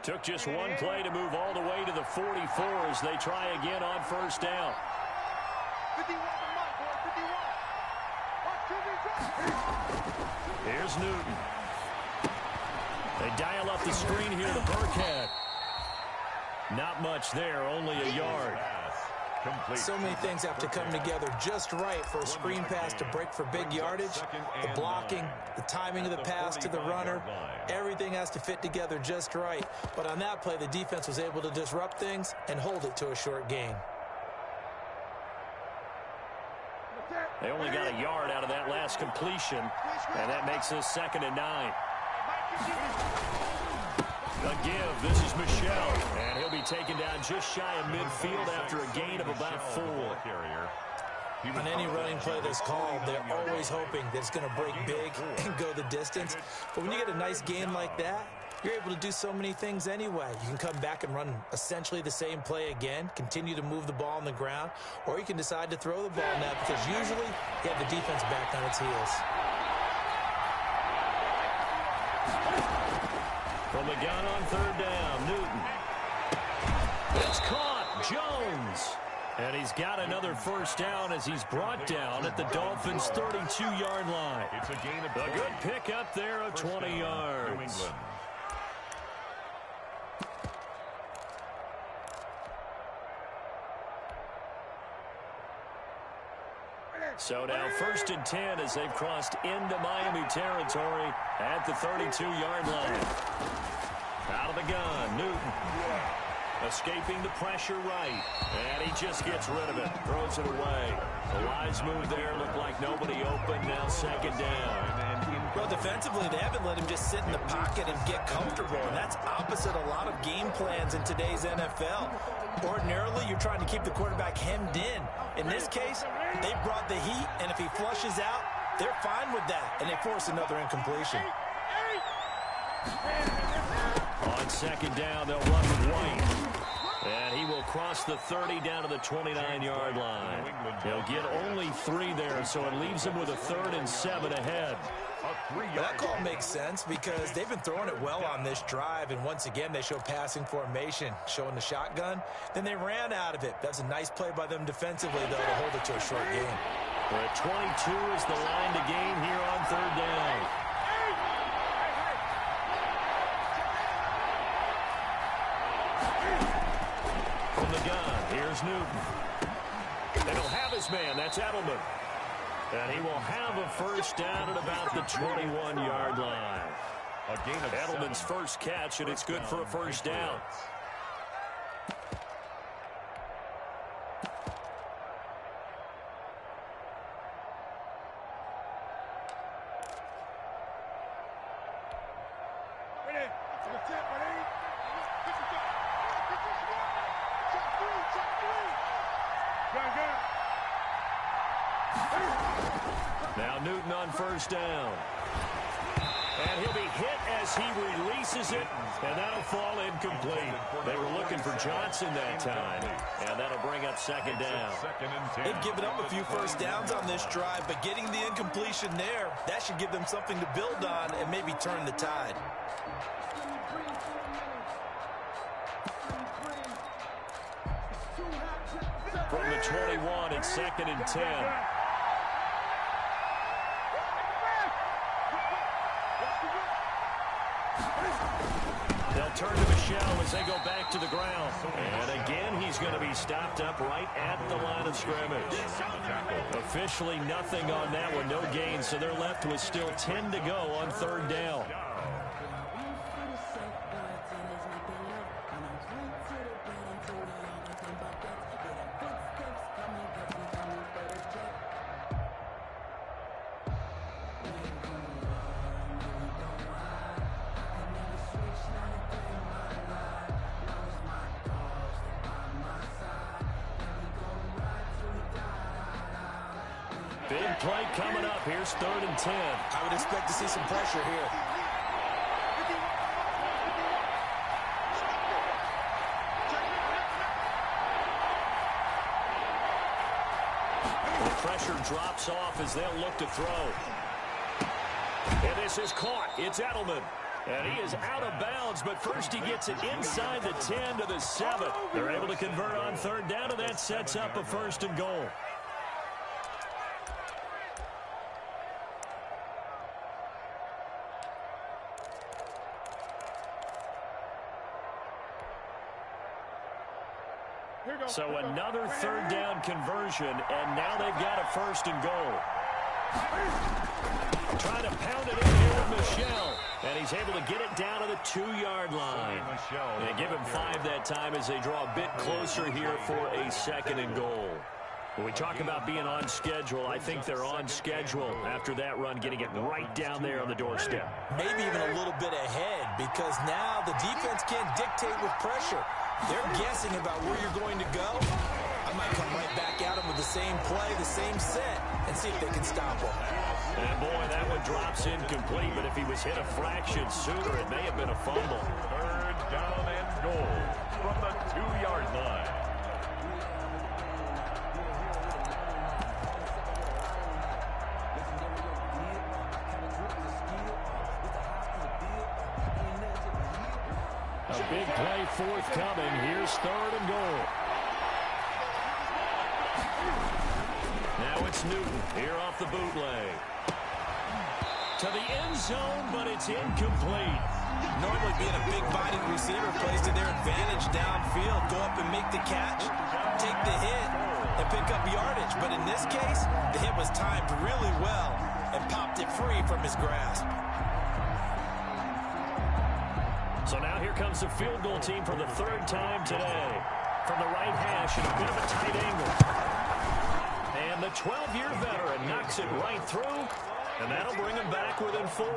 Took just one play to move all the way to the 44 as they try again on 1st down. 51 Here's Newton. They dial up the screen here to Burkhead. Not much there, only a yard. So many things have to come together just right for a screen pass to break for big yardage. The blocking, the timing of the pass to the runner, everything has to fit together just right. But on that play, the defense was able to disrupt things and hold it to a short gain. They only got a yard out of that last completion, and that makes this 2nd and 9. A give. This is Michel, and he'll be taken down just shy of midfield after a gain of about 4. On any running play that's called, they're always hoping that it's going to break big and go the distance. But when you get a nice gain like that, you're able to do so many things anyway. You can come back and run essentially the same play again, continue to move the ball on the ground, or you can decide to throw the ball now because usually you have the defense back on its heels. From the gun on 3rd down, Newton. It's caught. Jones. And he's got another 1st down as he's brought down at the Dolphins' 32-yard line. It's a gain of a good pickup there of 20 yards. So now 1st and 10 as they've crossed into Miami territory at the 32-yard line. Out of the gun, Newton. Escaping the pressure right. And he just gets rid of it. Throws it away. The wise move there. Looked like nobody open. Now 2nd down. Well, defensively, they haven't let him just sit in the pocket and get comfortable. And that's opposite a lot of game plans in today's NFL. Ordinarily, you're trying to keep the quarterback hemmed in. In this case, they brought the heat. And if he flushes out, they're fine with that. And they force another incompletion. On 2nd down, they'll run with White. And he will cross the 30 down to the 29-yard line. He'll get only 3 there, so it leaves him with a 3rd and 7 ahead. That call makes sense because they've been throwing it well on this drive, and once again, they show passing formation, showing the shotgun. Then they ran out of it. That's a nice play by them defensively, though, to hold it to a short game. But 22 is the line to gain here on 3rd down. From the gun, here's Newton. And he'll have his man. That's Edelman. And he will have a 1st down at about the 21-yard line. Edelman's 1st catch, and it's good for a 1st down. Now Newton on 1st down. And he'll be hit as he releases it, and that'll fall incomplete. They were looking for Johnson that time, and that'll bring up 2nd down. They've given up a few 1st downs on this drive, but getting the incompletion there, that should give them something to build on and maybe turn the tide. From the 21, it's 2nd and 10. They'll turn to Michel as they go back to the ground. And again, he's going to be stopped up right at the line of scrimmage. Officially nothing on that one, no gain, so they're left with still 10 to go on 3rd down. Big play coming up. Here's 3rd and 10. I would expect to see some pressure here. The pressure drops off as they'll look to throw. And this is caught. It's Edelman. And he is out of bounds, but first he gets it inside the 10 to the 7. They're able to convert on 3rd down, and that sets up a 1st and goal. So another 3rd down conversion, and now they've got a 1st and goal. Trying to pound it in here with Michel, and he's able to get it down to the 2-yard line. And give him 5 that time as they draw a bit closer here for a 2nd and goal. When we talk about being on schedule, I think they're on schedule after that run, getting it right down there on the doorstep. Maybe even a little bit ahead, because now the defense can't dictate with pressure. They're guessing about where you're going to go. I might come right back at them with the same play, the same set, and see if they can stop them. And boy, that one drops incomplete, but if he was hit a fraction sooner, it may have been a fumble. Third down and goal from the 2-yard line. A big play forthcoming. Here's third and goal. Now it's Newton here off the bootleg. To the end zone, but it's incomplete. Normally being a big body receiver plays to their advantage downfield. Go up and make the catch, take the hit, and pick up yardage. But in this case, the hit was timed really well and popped it free from his grasp. So now here comes the field goal team for the third time today. From the right hash and a bit of a tight angle. And the 12-year veteran knocks it right through, and that'll bring him back within 4.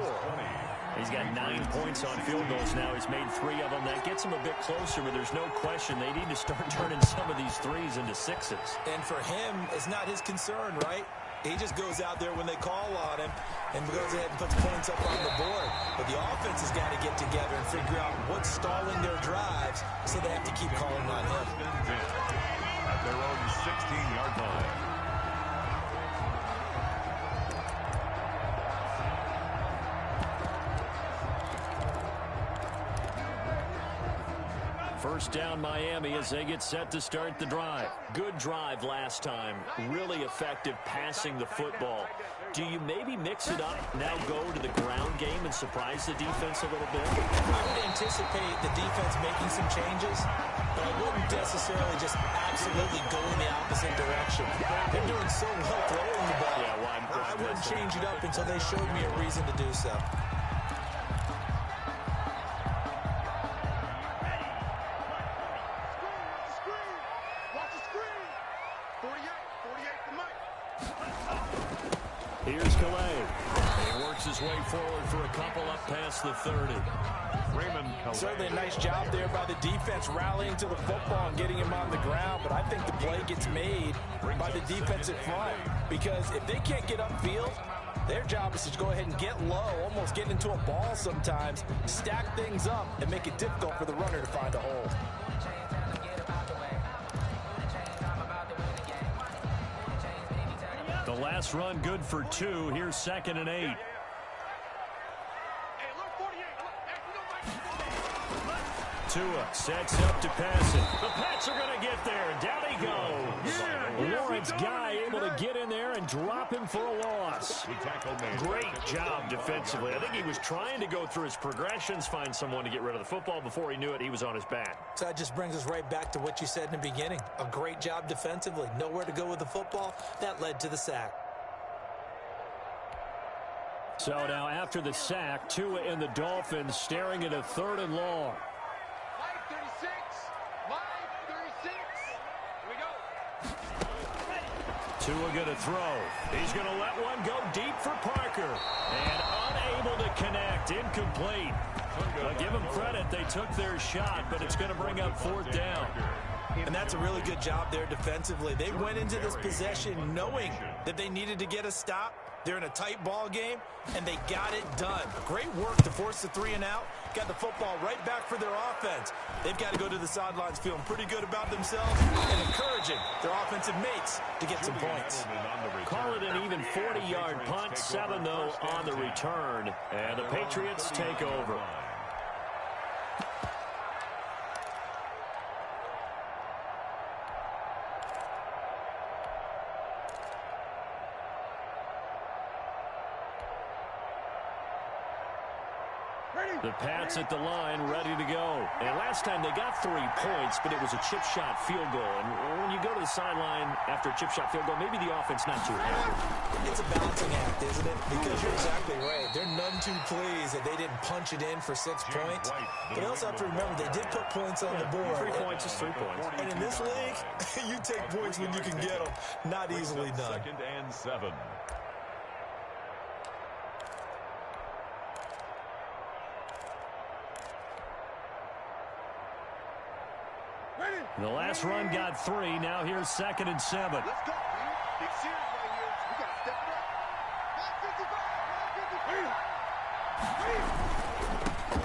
He's got 9 points on field goals now. He's made 3 of them. That gets him a bit closer, but there's no question they need to start turning some of these 3s into 6s. And for him, it's not his concern, right? He just goes out there when they call on him and goes ahead and puts points up on the board. But the offense has got to get together and figure out what's stalling their drives, so they have to keep calling on him. At their own 16-yard line. First down Miami as they get set to start the drive. Good drive last time. Really effective passing the football. Do you maybe mix it up, now go to the ground game and surprise the defense a little bit? I would anticipate the defense making some changes, but I wouldn't necessarily just absolutely go in the opposite direction. They're doing so well throwing the ball. Yeah, well, I wouldn't change it up until they showed me a reason to do so. Here's Calais. He works his way forward for a couple up past the 30. Raymond Calais. Certainly a nice job there by the defense rallying to the football and getting him on the ground, but I think the play gets made by the defensive front, because if they can't get upfield, their job is to go ahead and get low, almost get into a ball sometimes, stack things up, and make it difficult for the runner to find a hole. The last run good for 2. Here's 2nd and 8. Tua sets up to pass it. The Pats are going to get there. Down he goes. Lawrence Guy able to get in there and drop him for a loss. Great job defensively. I think he was trying to go through his progressions, find someone to get rid of the football. Before he knew it, he was on his back. So that just brings us right back to what you said in the beginning. A great job defensively. Nowhere to go with the football. That led to the sack. So now after the sack, Tua and the Dolphins staring at a 3rd and long. Tua going to throw. He's going to let one go deep for Parker. And unable to connect. Incomplete. Give them credit. They took their shot, but it's going to bring up 4th down. And that's a really good job there defensively. They went into this possession knowing that they needed to get a stop. They're in a tight ball game, and they got it done. Great work to force the 3 and out. Got the football right back for their offense. They've got to go to the sidelines feeling pretty good about themselves and encouraging their offensive mates to get some points. Call it an even 40-yard punt. 7, though, on the return. And the Patriots take over. Ready? The Pats at the line, ready to go. And last time they got 3 points, but it was a chip shot field goal. And when you go to the sideline after a chip shot field goal, maybe the offense not too happy. It's a balancing act, isn't it? Because you're exactly right. They're none too pleased that they didn't punch it in for 6 points. But they also have to remember they did put points on the board. 3 points is 3 points. And in this league, you take points when you can get them. Not easily done. 2nd and 7. The last run got 3. Now here's 2nd and 7. Let's go, man. Big series right here. We got to step it up.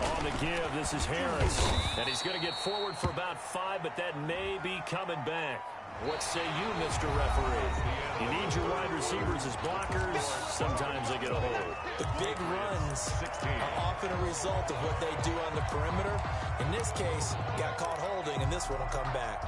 155. On the give, this is Harris. And he's going to get forward for about 5, but that may be coming back. What say you, Mr. Referee? You need your wide receivers as blockers. Sometimes they get a hold. The big runs are often a result of what they do on the perimeter. In this case, got caught holding, and this one will come back.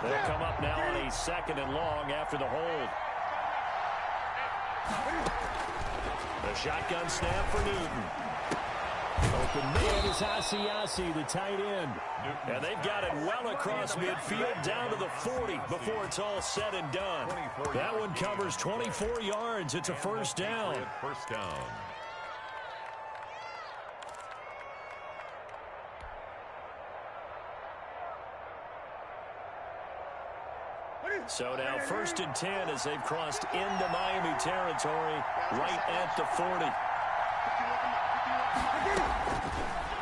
They'll come up now on a 2nd and long after the hold. A shotgun snap for Newton. Open man is Asiasi, the tight end. And they've got it well across midfield down to the 40 before it's all said and done. That one covers 24 yards. It's a first down. First down. So now 1st and 10 as they've crossed into Miami territory right at the 40.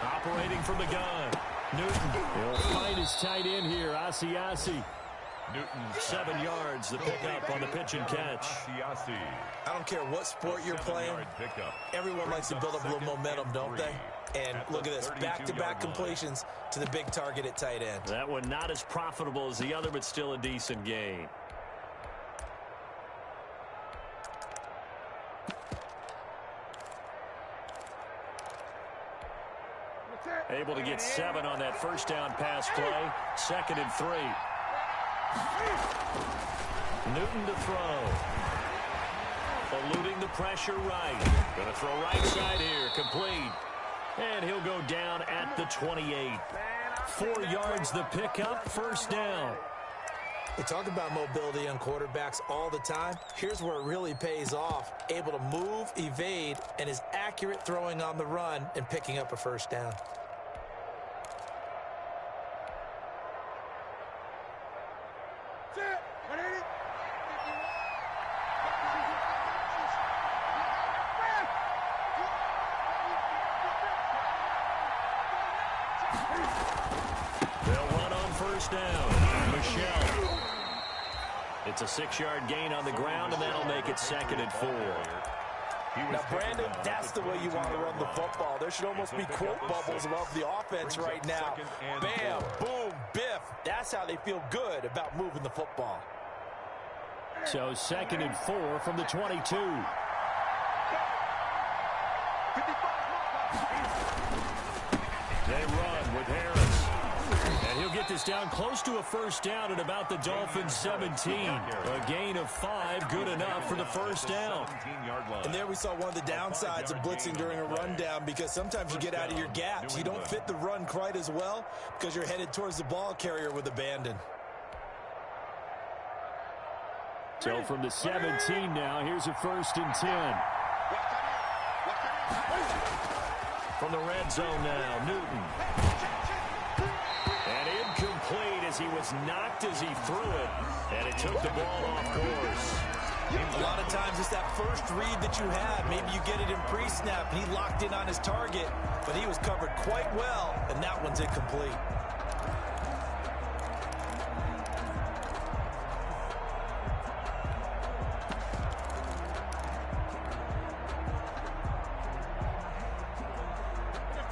Operating from the gun. Newton will find his tight end here, Asiasi. Newton 7 yards, the pickup on the pitch and catch. I don't care what sport you're playing. Everyone likes to build up a little momentum, don't they? And look at this, back-to-back completions to the big target at tight end. That one not as profitable as the other, but still a decent gain. Able to get 7 on that first down pass play. 2nd and 3. Newton to throw. Eluding the pressure right. Going to throw right side here. Complete. And he'll go down at the 28. 4 yards the pickup. First down. We talk about mobility on quarterbacks all the time. Here's where it really pays off. Able to move, evade, and is accurate throwing on the run and picking up a first down. It's a 6-yard gain on the ground, and that'll make it 2nd and 4. Now, Brandon, that's the way you want to run the football. There should almost be quote bubbles above the offense right now. Bam, boom, biff. That's how they feel good about moving the football. So 2nd and 4 from the 22. They run with Harris. And he'll get this down close to a first down at about the Dolphins' 17. A gain of 5, good enough for the first down. And there we saw one of the downsides of blitzing during a rundown, because sometimes you get out of your gaps. You don't fit the run quite as well because you're headed towards the ball carrier with abandon. So from the 17 now, here's a 1st and 10. From the red zone now, Newton. And incomplete as he was knocked as he threw it. And it took the ball off course. A lot of times it's that first read that you have. Maybe you get it in pre-snap, and he locked in on his target, but he was covered quite well, and that one's incomplete.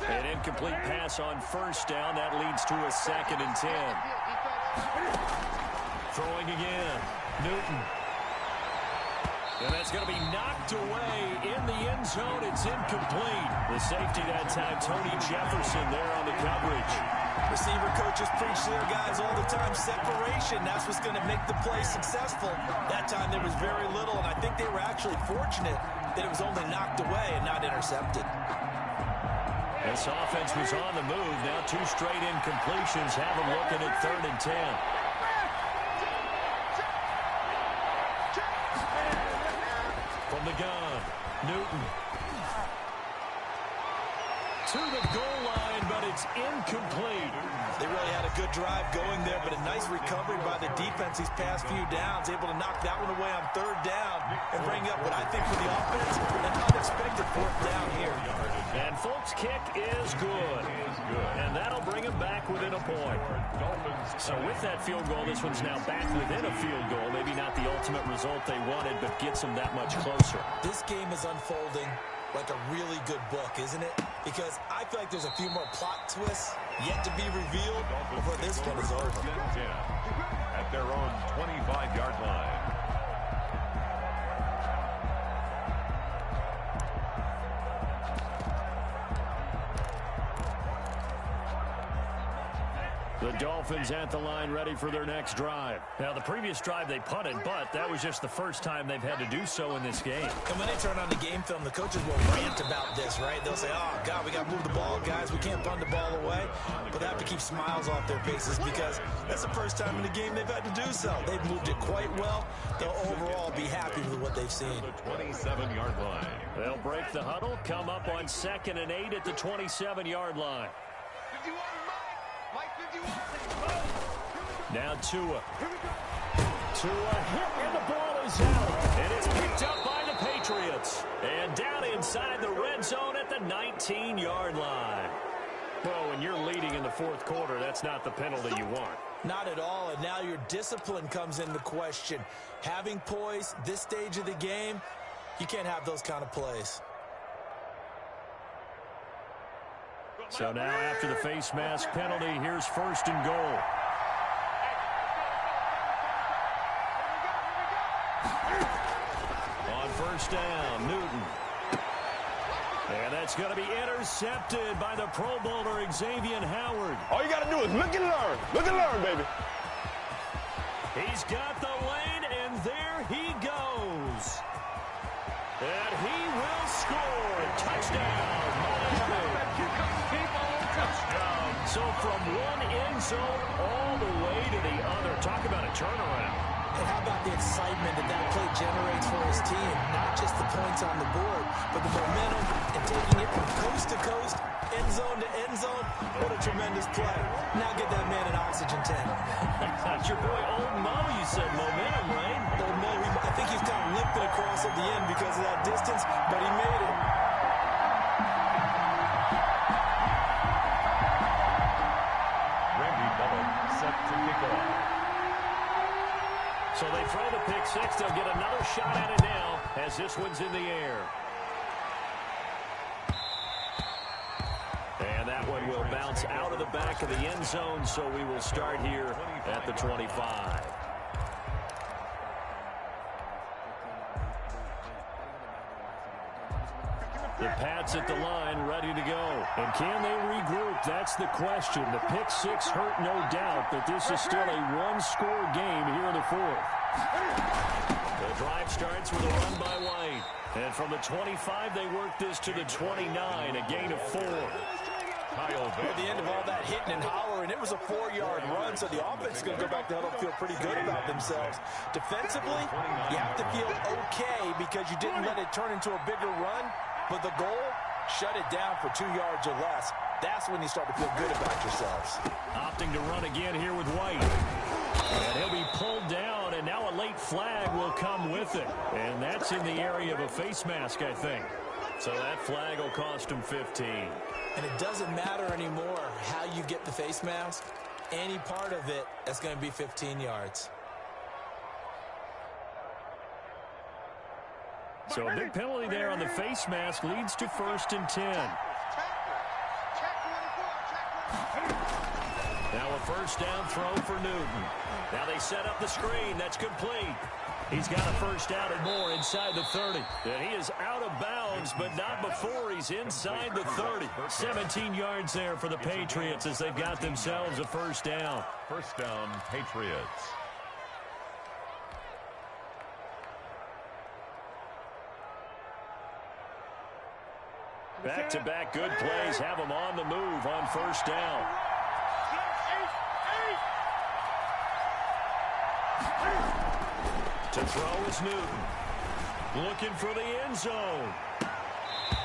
An incomplete pass on first down. That leads to a 2nd and 10. Throwing again. Newton. And that's going to be knocked away in the end zone. It's incomplete. The safety that time, Tony Jefferson there on the coverage. Receiver coaches preach to their guys all the time, separation. That's what's going to make the play successful. That time there was very little, and I think they were actually fortunate that it was only knocked away and not intercepted. This offense was on the move. Now 2 straight incompletions have them looking at 3rd and 10. From the gun, Newton. To the goal line, but it's incomplete. They really had a good drive going there, but a nice recovery by the defense these past few downs, able to knock that one away on 3rd down and bring up what I think for the offense, an unexpected 4th down here. And Folk's kick is good. And that'll bring him back within a point. So with that field goal, this one's now back within a field goal. Maybe not the ultimate result they wanted, but gets them that much closer. This game is unfolding like a really good book, isn't it? Because I feel like there's a few more plot twists yet to be revealed before this one is over. At their own 25-yard line. The Dolphins at the line ready for their next drive. Now, the previous drive they punted, but that was just the first time they've had to do so in this game. And when they turn on the game film, the coaches will rant about this, right? They'll say, oh, God, we got to move the ball, guys. We can't punt the ball away. But they have to keep smiles off their faces because that's the first time in the game they've had to do so. They've moved it quite well. They'll overall be happy with what they've seen. The 27-yard line. They'll break the huddle, come up on 2nd and 8 at the 27-yard line. Now Tua. Tua hit, and the ball is out. And it's picked up by the Patriots. And down inside the red zone at the 19-yard line. Well, when you're leading in the 4th quarter, that's not the penalty you want. Not at all, and now your discipline comes into question. Having poise this stage of the game, you can't have those kind of plays. So now after the face mask penalty, here's 1st and goal. On 1st down, Newton. And that's going to be intercepted by the Pro Bowler, Xavier Howard. All you got to do is look and learn. Look and learn, baby. He's got the lane, and there he goes. And he will score. Touchdown, Miami. Touchdown. So from one end zone all the way to the other. Talk about a turnaround. And how about the excitement that that play generates for his team? Not just the points on the board, but the momentum and taking it from coast to coast, end zone to end zone. What a tremendous play. Now get that man an oxygen tank. That's your boy Old Mo. You said momentum, right? Old Mo, I think he's kind of limping across at the end because of that distance, but he made it. Set to kick off. So they throw the pick six. They'll get another shot at it now as this one's in the air. And that one will bounce out of the back of the end zone, so we will start here at the 25. The Pats at the line, ready to go. And can they regroup? That's the question. The pick six hurt, no doubt, but this is still a one-score game here in the 4th. The drive starts with a run by White. And from the 25, they work this to the 29, a gain of 4. At the end of all that hitting and hollering, it was a 4-yard run, so the offense is going to go back to huddle and feel pretty good about themselves. Defensively, you have to feel okay because you didn't let it turn into a bigger run. But the goal, shut it down for 2 yards or less. That's when you start to feel good about yourselves. Opting to run again here with White. And he'll be pulled down, and now a late flag will come with it. And that's in the area of a face mask, I think. So that flag will cost him 15. And it doesn't matter anymore how you get the face mask. Any part of it, that's going to be 15 yards. So a big penalty there on the face mask leads to 1st and 10. Now a 1st down throw for Newton. Now they set up the screen. That's complete. He's got a first down and more inside the 30. And he is out of bounds, but not before he's inside the 30. 17 yards there for the Patriots as they've got themselves a first down. First down, Patriots. Back-to-back good plays have them on the move on first down. To throw is Newton. Looking for the end zone.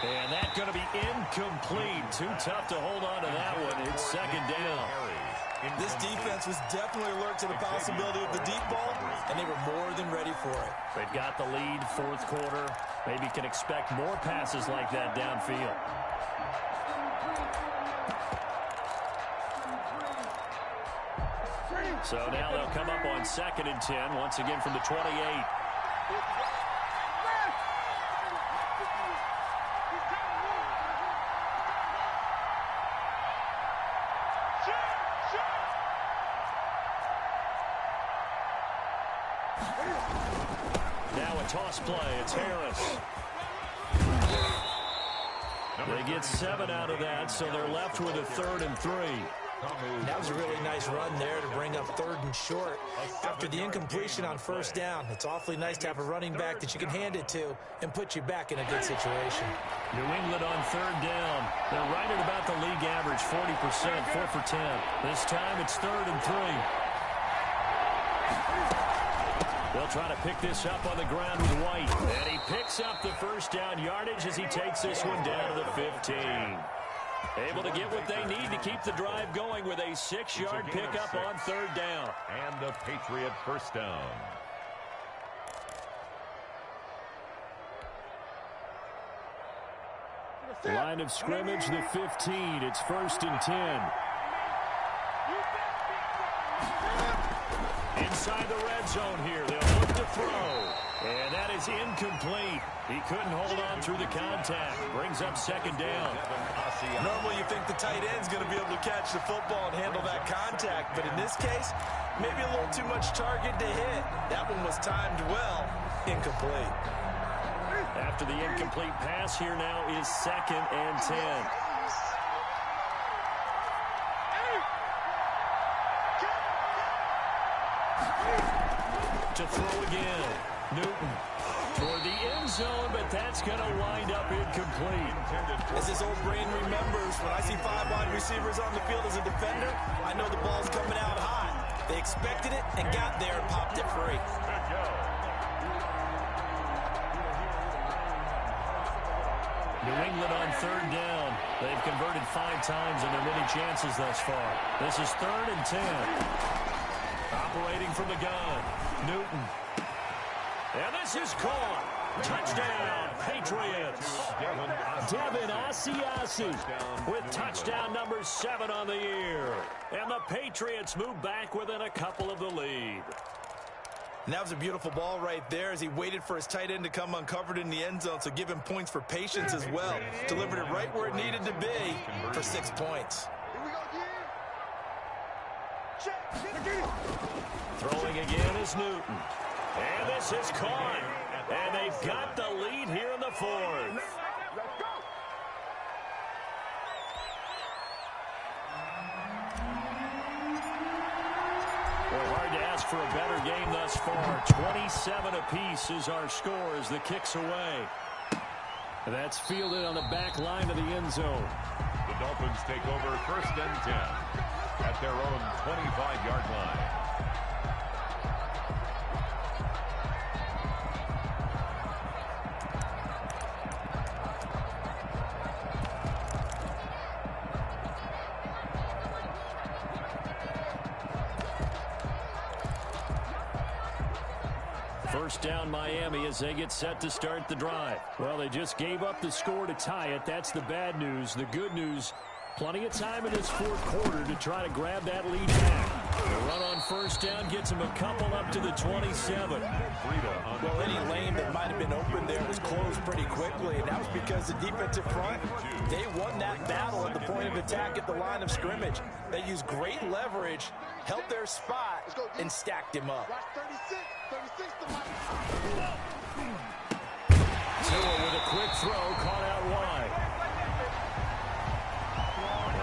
And that's going to be incomplete. Too tough to hold on to that one. It's second down. This defense was definitely alert to the possibility of the deep ball, and they were more than ready for it. They've got the lead, fourth quarter. Maybe can expect more passes like that downfield. So now they'll come up on 2nd and 10, once again from the 28. Now a toss play. It's Harris. They get 7 out of that, so they're left with a 3rd and 3. That was a really nice run there to bring up 3rd and short. After the incompletion on first down, it's awfully nice to have a running back that you can hand it to and put you back in a good situation. New England on 3rd down. They're right at about the league average, 40%, 4 for 10. This time it's 3rd and 3. They'll try to pick this up on the ground with White. And he picks up the first down yardage as he takes this one down to the 15. Able to get what they need to keep the drive going with a 6-yard pickup on 3rd down. And a Patriot first down. Line of scrimmage, the 15. It's 1st and 10. Inside the red zone here. They'll look to throw. And that is incomplete. He couldn't hold on through the contact. Brings up 2nd down. Normally you think the tight end's going to be able to catch the football and handle that contact, but in this case, maybe a little too much target to hit. That one was timed well. Incomplete. After the incomplete pass, here now is 2nd and 10. To throw again. Newton toward the end zone, but that's going to wind up incomplete. As his old brain remembers, when I see 5 wide receivers on the field as a defender, I know the ball's coming out hot. They expected it and got there and popped it free. New England on 3rd down. They've converted 5 times in their many chances thus far. This is 3rd and 10. Operating from the gun. Newton. And this is caught. Touchdown, Patriots. Devin Asiasi with touchdown number 7 on the year. And the Patriots move back within a couple of the lead. And that was a beautiful ball right there as he waited for his tight end to come uncovered in the end zone, so give him points for patience as well. Delivered it right where it needed to be for 6 points. Throwing again is Newton. And this is caught. And they've got the lead here in the 4th. Well, hard to ask for a better game thus far. 27 apiece is our score as the kick's away. That's fielded on the back line of the end zone. The Dolphins take over 1st and 10 at their own 25-yard line. First down Miami as they get set to start the drive. Well, they just gave up the score to tie it. That's the bad news. The good news, plenty of time in this 4th quarter to try to grab that lead back. The run on first down gets him a couple up to the 27. Well, any lane that might have been open there was closed pretty quickly, and that was because the defensive front, they won that battle at the point of attack at the line of scrimmage. They used great leverage, held their spot, and stacked him up. Tua with a quick throw, caught out wide.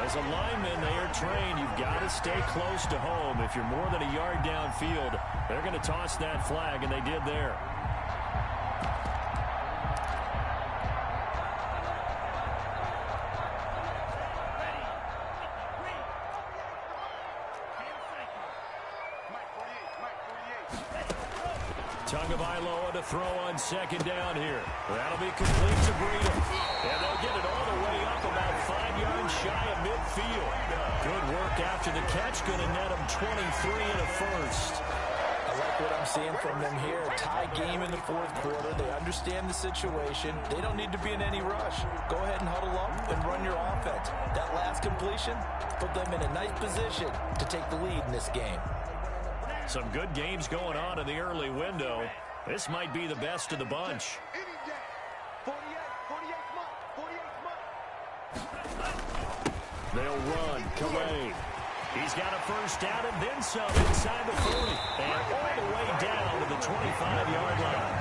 As a lineman, they are trained. You've got to stay close to home. If you're more than a yard downfield, they're going to toss that flag, and they did there. Tagovailoa to throw on second down here. That'll be complete to Breida. And they'll get it all the way up about 5 yards shy of midfield. Good work after the catch. Going to net them 23 and a first. I like what I'm seeing from them here. Tie game in the fourth quarter. They understand the situation. They don't need to be in any rush. Go ahead and huddle up and run your offense. That last completion put them in a nice position to take the lead in this game. Some good games going on in the early window. This might be the best of the bunch. They'll run. Calais. He's got a first down and then some inside the 40. And all the way down to the 25-yard line.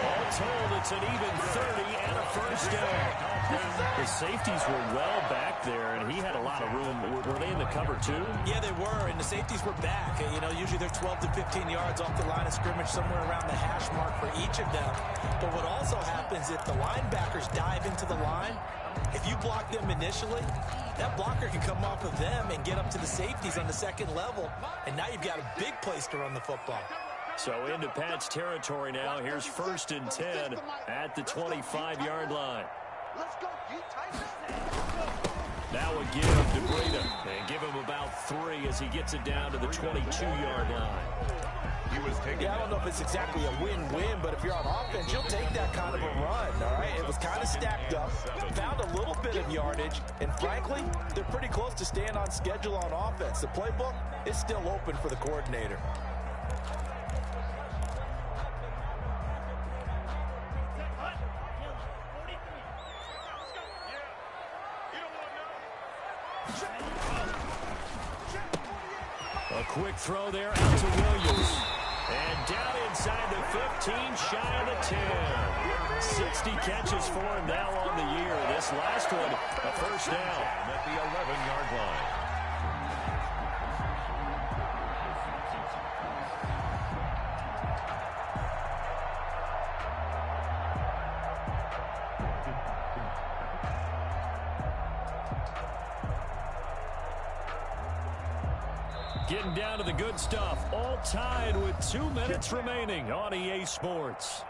All told, it's an even 30 and a first down. The safeties were well back there, and he had a lot of room. Were they in the cover, too? Yeah, they were, and the safeties were back. You know, usually they're 12 to 15 yards off the line of scrimmage, somewhere around the hash mark for each of them. But what also happens, if the linebackers dive into the line, if you block them initially, that blocker can come off of them and get up to the safeties on the second level, and now you've got a big place to run the football. So into Pat's territory now. Here's 1st and 10 at the 25-yard line. Now a give to Breida. And give him about 3 as he gets it down to the 22-yard line. Yeah, I don't know if it's exactly a win-win, but if you're on offense, you'll take that kind of a run, all right? It was kind of stacked up, found a little bit of yardage, and frankly, they're pretty close to staying on schedule on offense. The playbook is still open for the coordinator. A quick throw there out to Williams. And down inside the 15, shy of the 10. 60 catches for him now on the year. This last one, a first down at the 11-yard line. Getting down to the good stuff. All tied with 2 minutes remaining on EA Sports.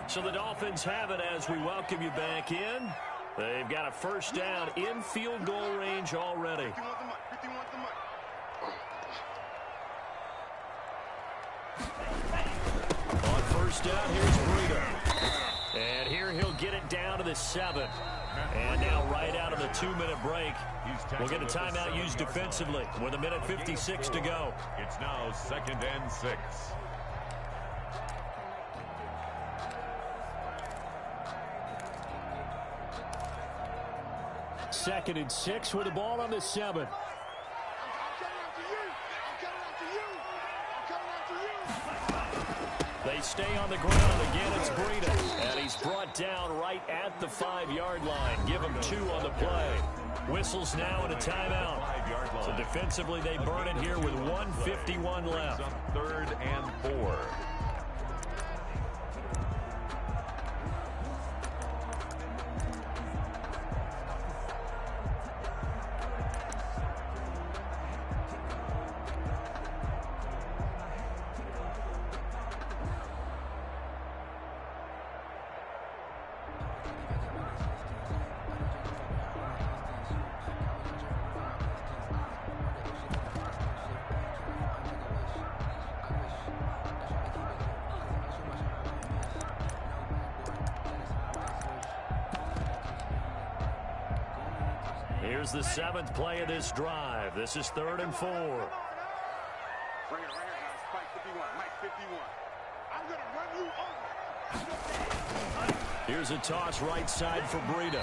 So the Dolphins have it as we welcome you back in. They've got a first down in field goal range already. On first down, here's Breida. And here he'll get it down to the 7. And now right out of the 2-minute break, we'll get a timeout used defensively with 1:56 to go. It's now 2nd and 6. Second and 6 with the ball on the 7. They stay on the ground. Again, it's Breida. And he's brought down right at the 5-yard line. Give him 2 on the play. Whistles now and a timeout. So defensively, they burn it here with 1:51 left. 3rd and 4. Here's the 7th play of this drive. This is 3rd and 4. Right here, guys. Spike 51. Mike 51. I'm going to run you over. Here's a toss right side for Breida.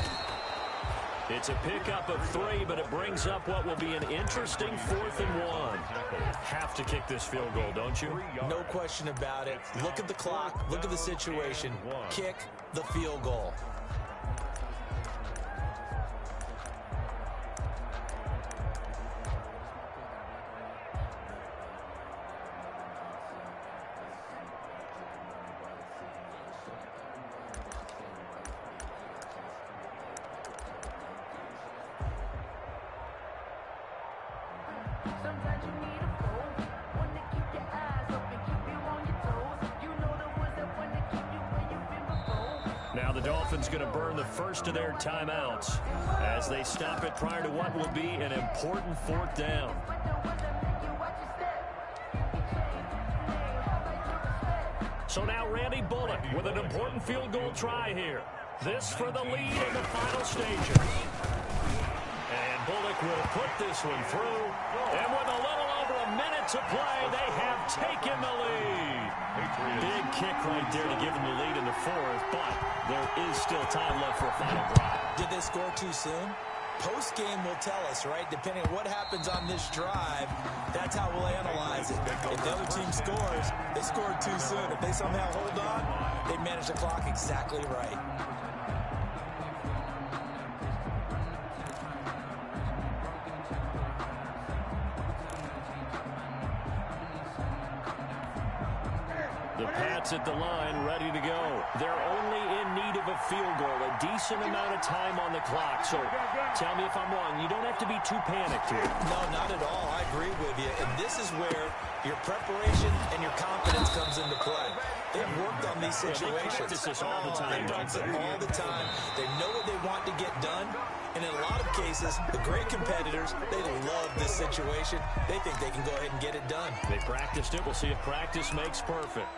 It's a pickup of 3, but it brings up what will be an interesting 4th and 1. Have to kick this field goal, don't you? No question about it. Look at the clock. Look at the situation. Kick the field goal. Sometimes you need a phone, one to keep your eyes open, keep you on your toes. You know the ones that want to keep you where you've been before. Now the Dolphins going to burn the first of their timeouts as they stop it prior to what will be an important 4th down. So now Randy Bullock with an important field goal try here. This for the lead in the final stages. And Bullock will put this one through. And with a little over a minute to play, they have taken the lead. Big kick right there to give them the lead in the 4th, but there is still time left for a final drive. Did they score too soon? Post-game will tell us, right? Depending on what happens on this drive, that's how we'll analyze it. If the other team scores, they scored too soon. If they somehow hold on, they manage the clock exactly right. The Pats at the line, ready to go. They're only in need of a field goal, a decent amount of time on the clock. So tell me if I'm wrong. You don't have to be too panicked here. No, not at all. I agree with you. And this is where your preparation and your confidence comes into play. They've worked on these situations. They practice this all the time. They practice it all the time. They know what they want to get done. And in a lot of cases, the great competitors, they love this situation. They think they can go ahead and get it done. They practiced it. We'll see if practice makes perfect.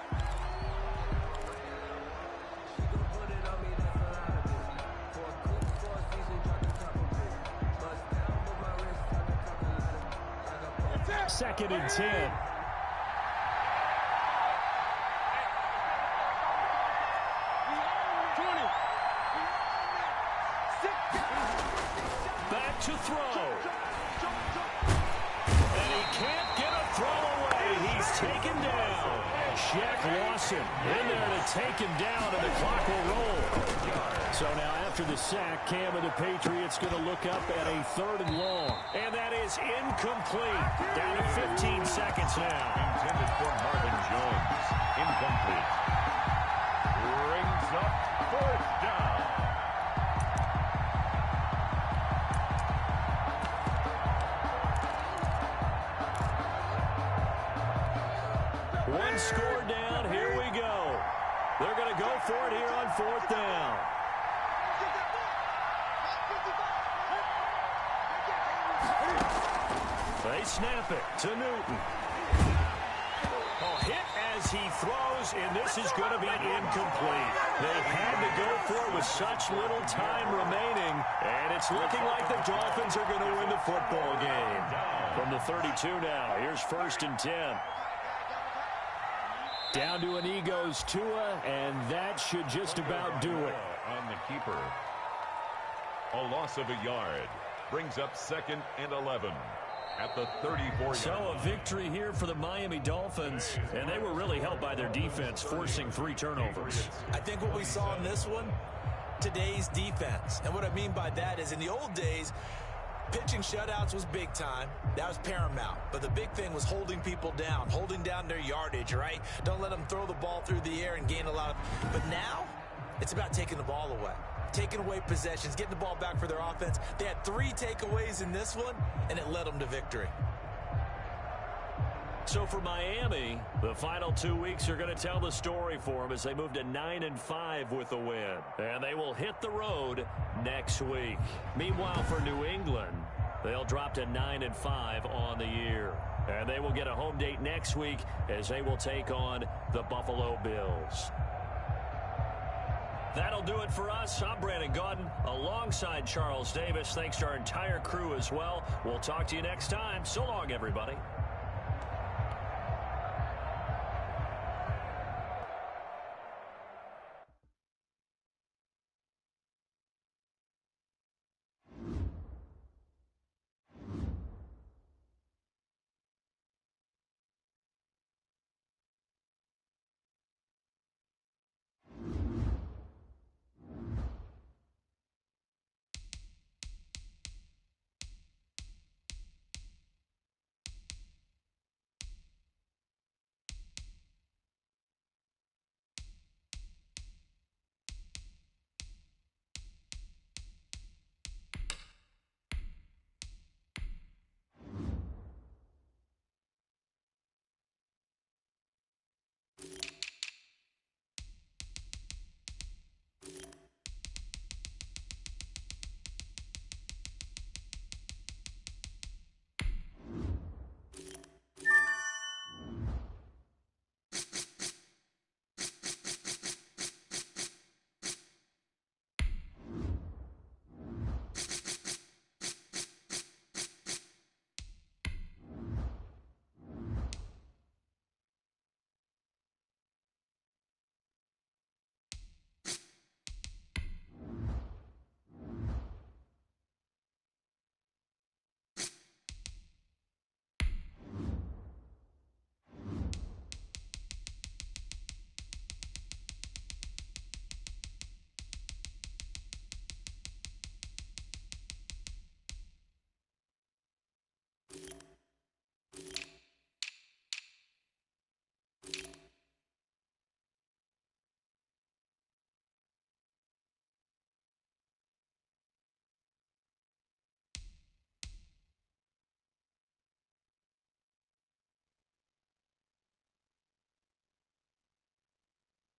Second and 10. Back to throw. And he can't get a throw away. He's taken down. Shaq Lawson in there to take him down, and the clock will roll. So now after the sack, Cam and the Patriots going to look up at a 3rd and long. And that is incomplete. Down to 15 seconds now. Intended for Marvin Jones. Incomplete. Brings up 4th down. One score down. Here we go. They're going to go for it here on 4th down. They snap it to Newton. Hit as he throws, and this is going to be incomplete. They had to go for it with such little time remaining, and it's looking like the Dolphins are going to win the football game. From the 32 now, here's 1st and 10. Down to an Egos Tua, and that should just about do it. On the keeper. A loss of a yard. Brings up 2nd and 11. At the 34-yard So a victory here for the Miami Dolphins, and they were really helped by their defense, forcing 3 turnovers. I think what we saw in this one, today's defense. And what I mean by that is in the old days, pitching shutouts was big time. That was paramount. But the big thing was holding people down, holding down their yardage, right? Don't let them throw the ball through the air and gain a lot of... But now, it's about taking the ball away. Taking away possessions, getting the ball back for their offense. They had 3 takeaways in this one, and it led them to victory. So for Miami, the final 2 weeks are going to tell the story for them as they move to 9-5 with a win. And they will hit the road next week. Meanwhile, for New England, they'll drop to 9-5 on the year. And they will get a home date next week as they will take on the Buffalo Bills. That'll do it for us. I'm Brandon Gaudin alongside Charles Davis. Thanks to our entire crew as well. We'll talk to you next time. So long, everybody.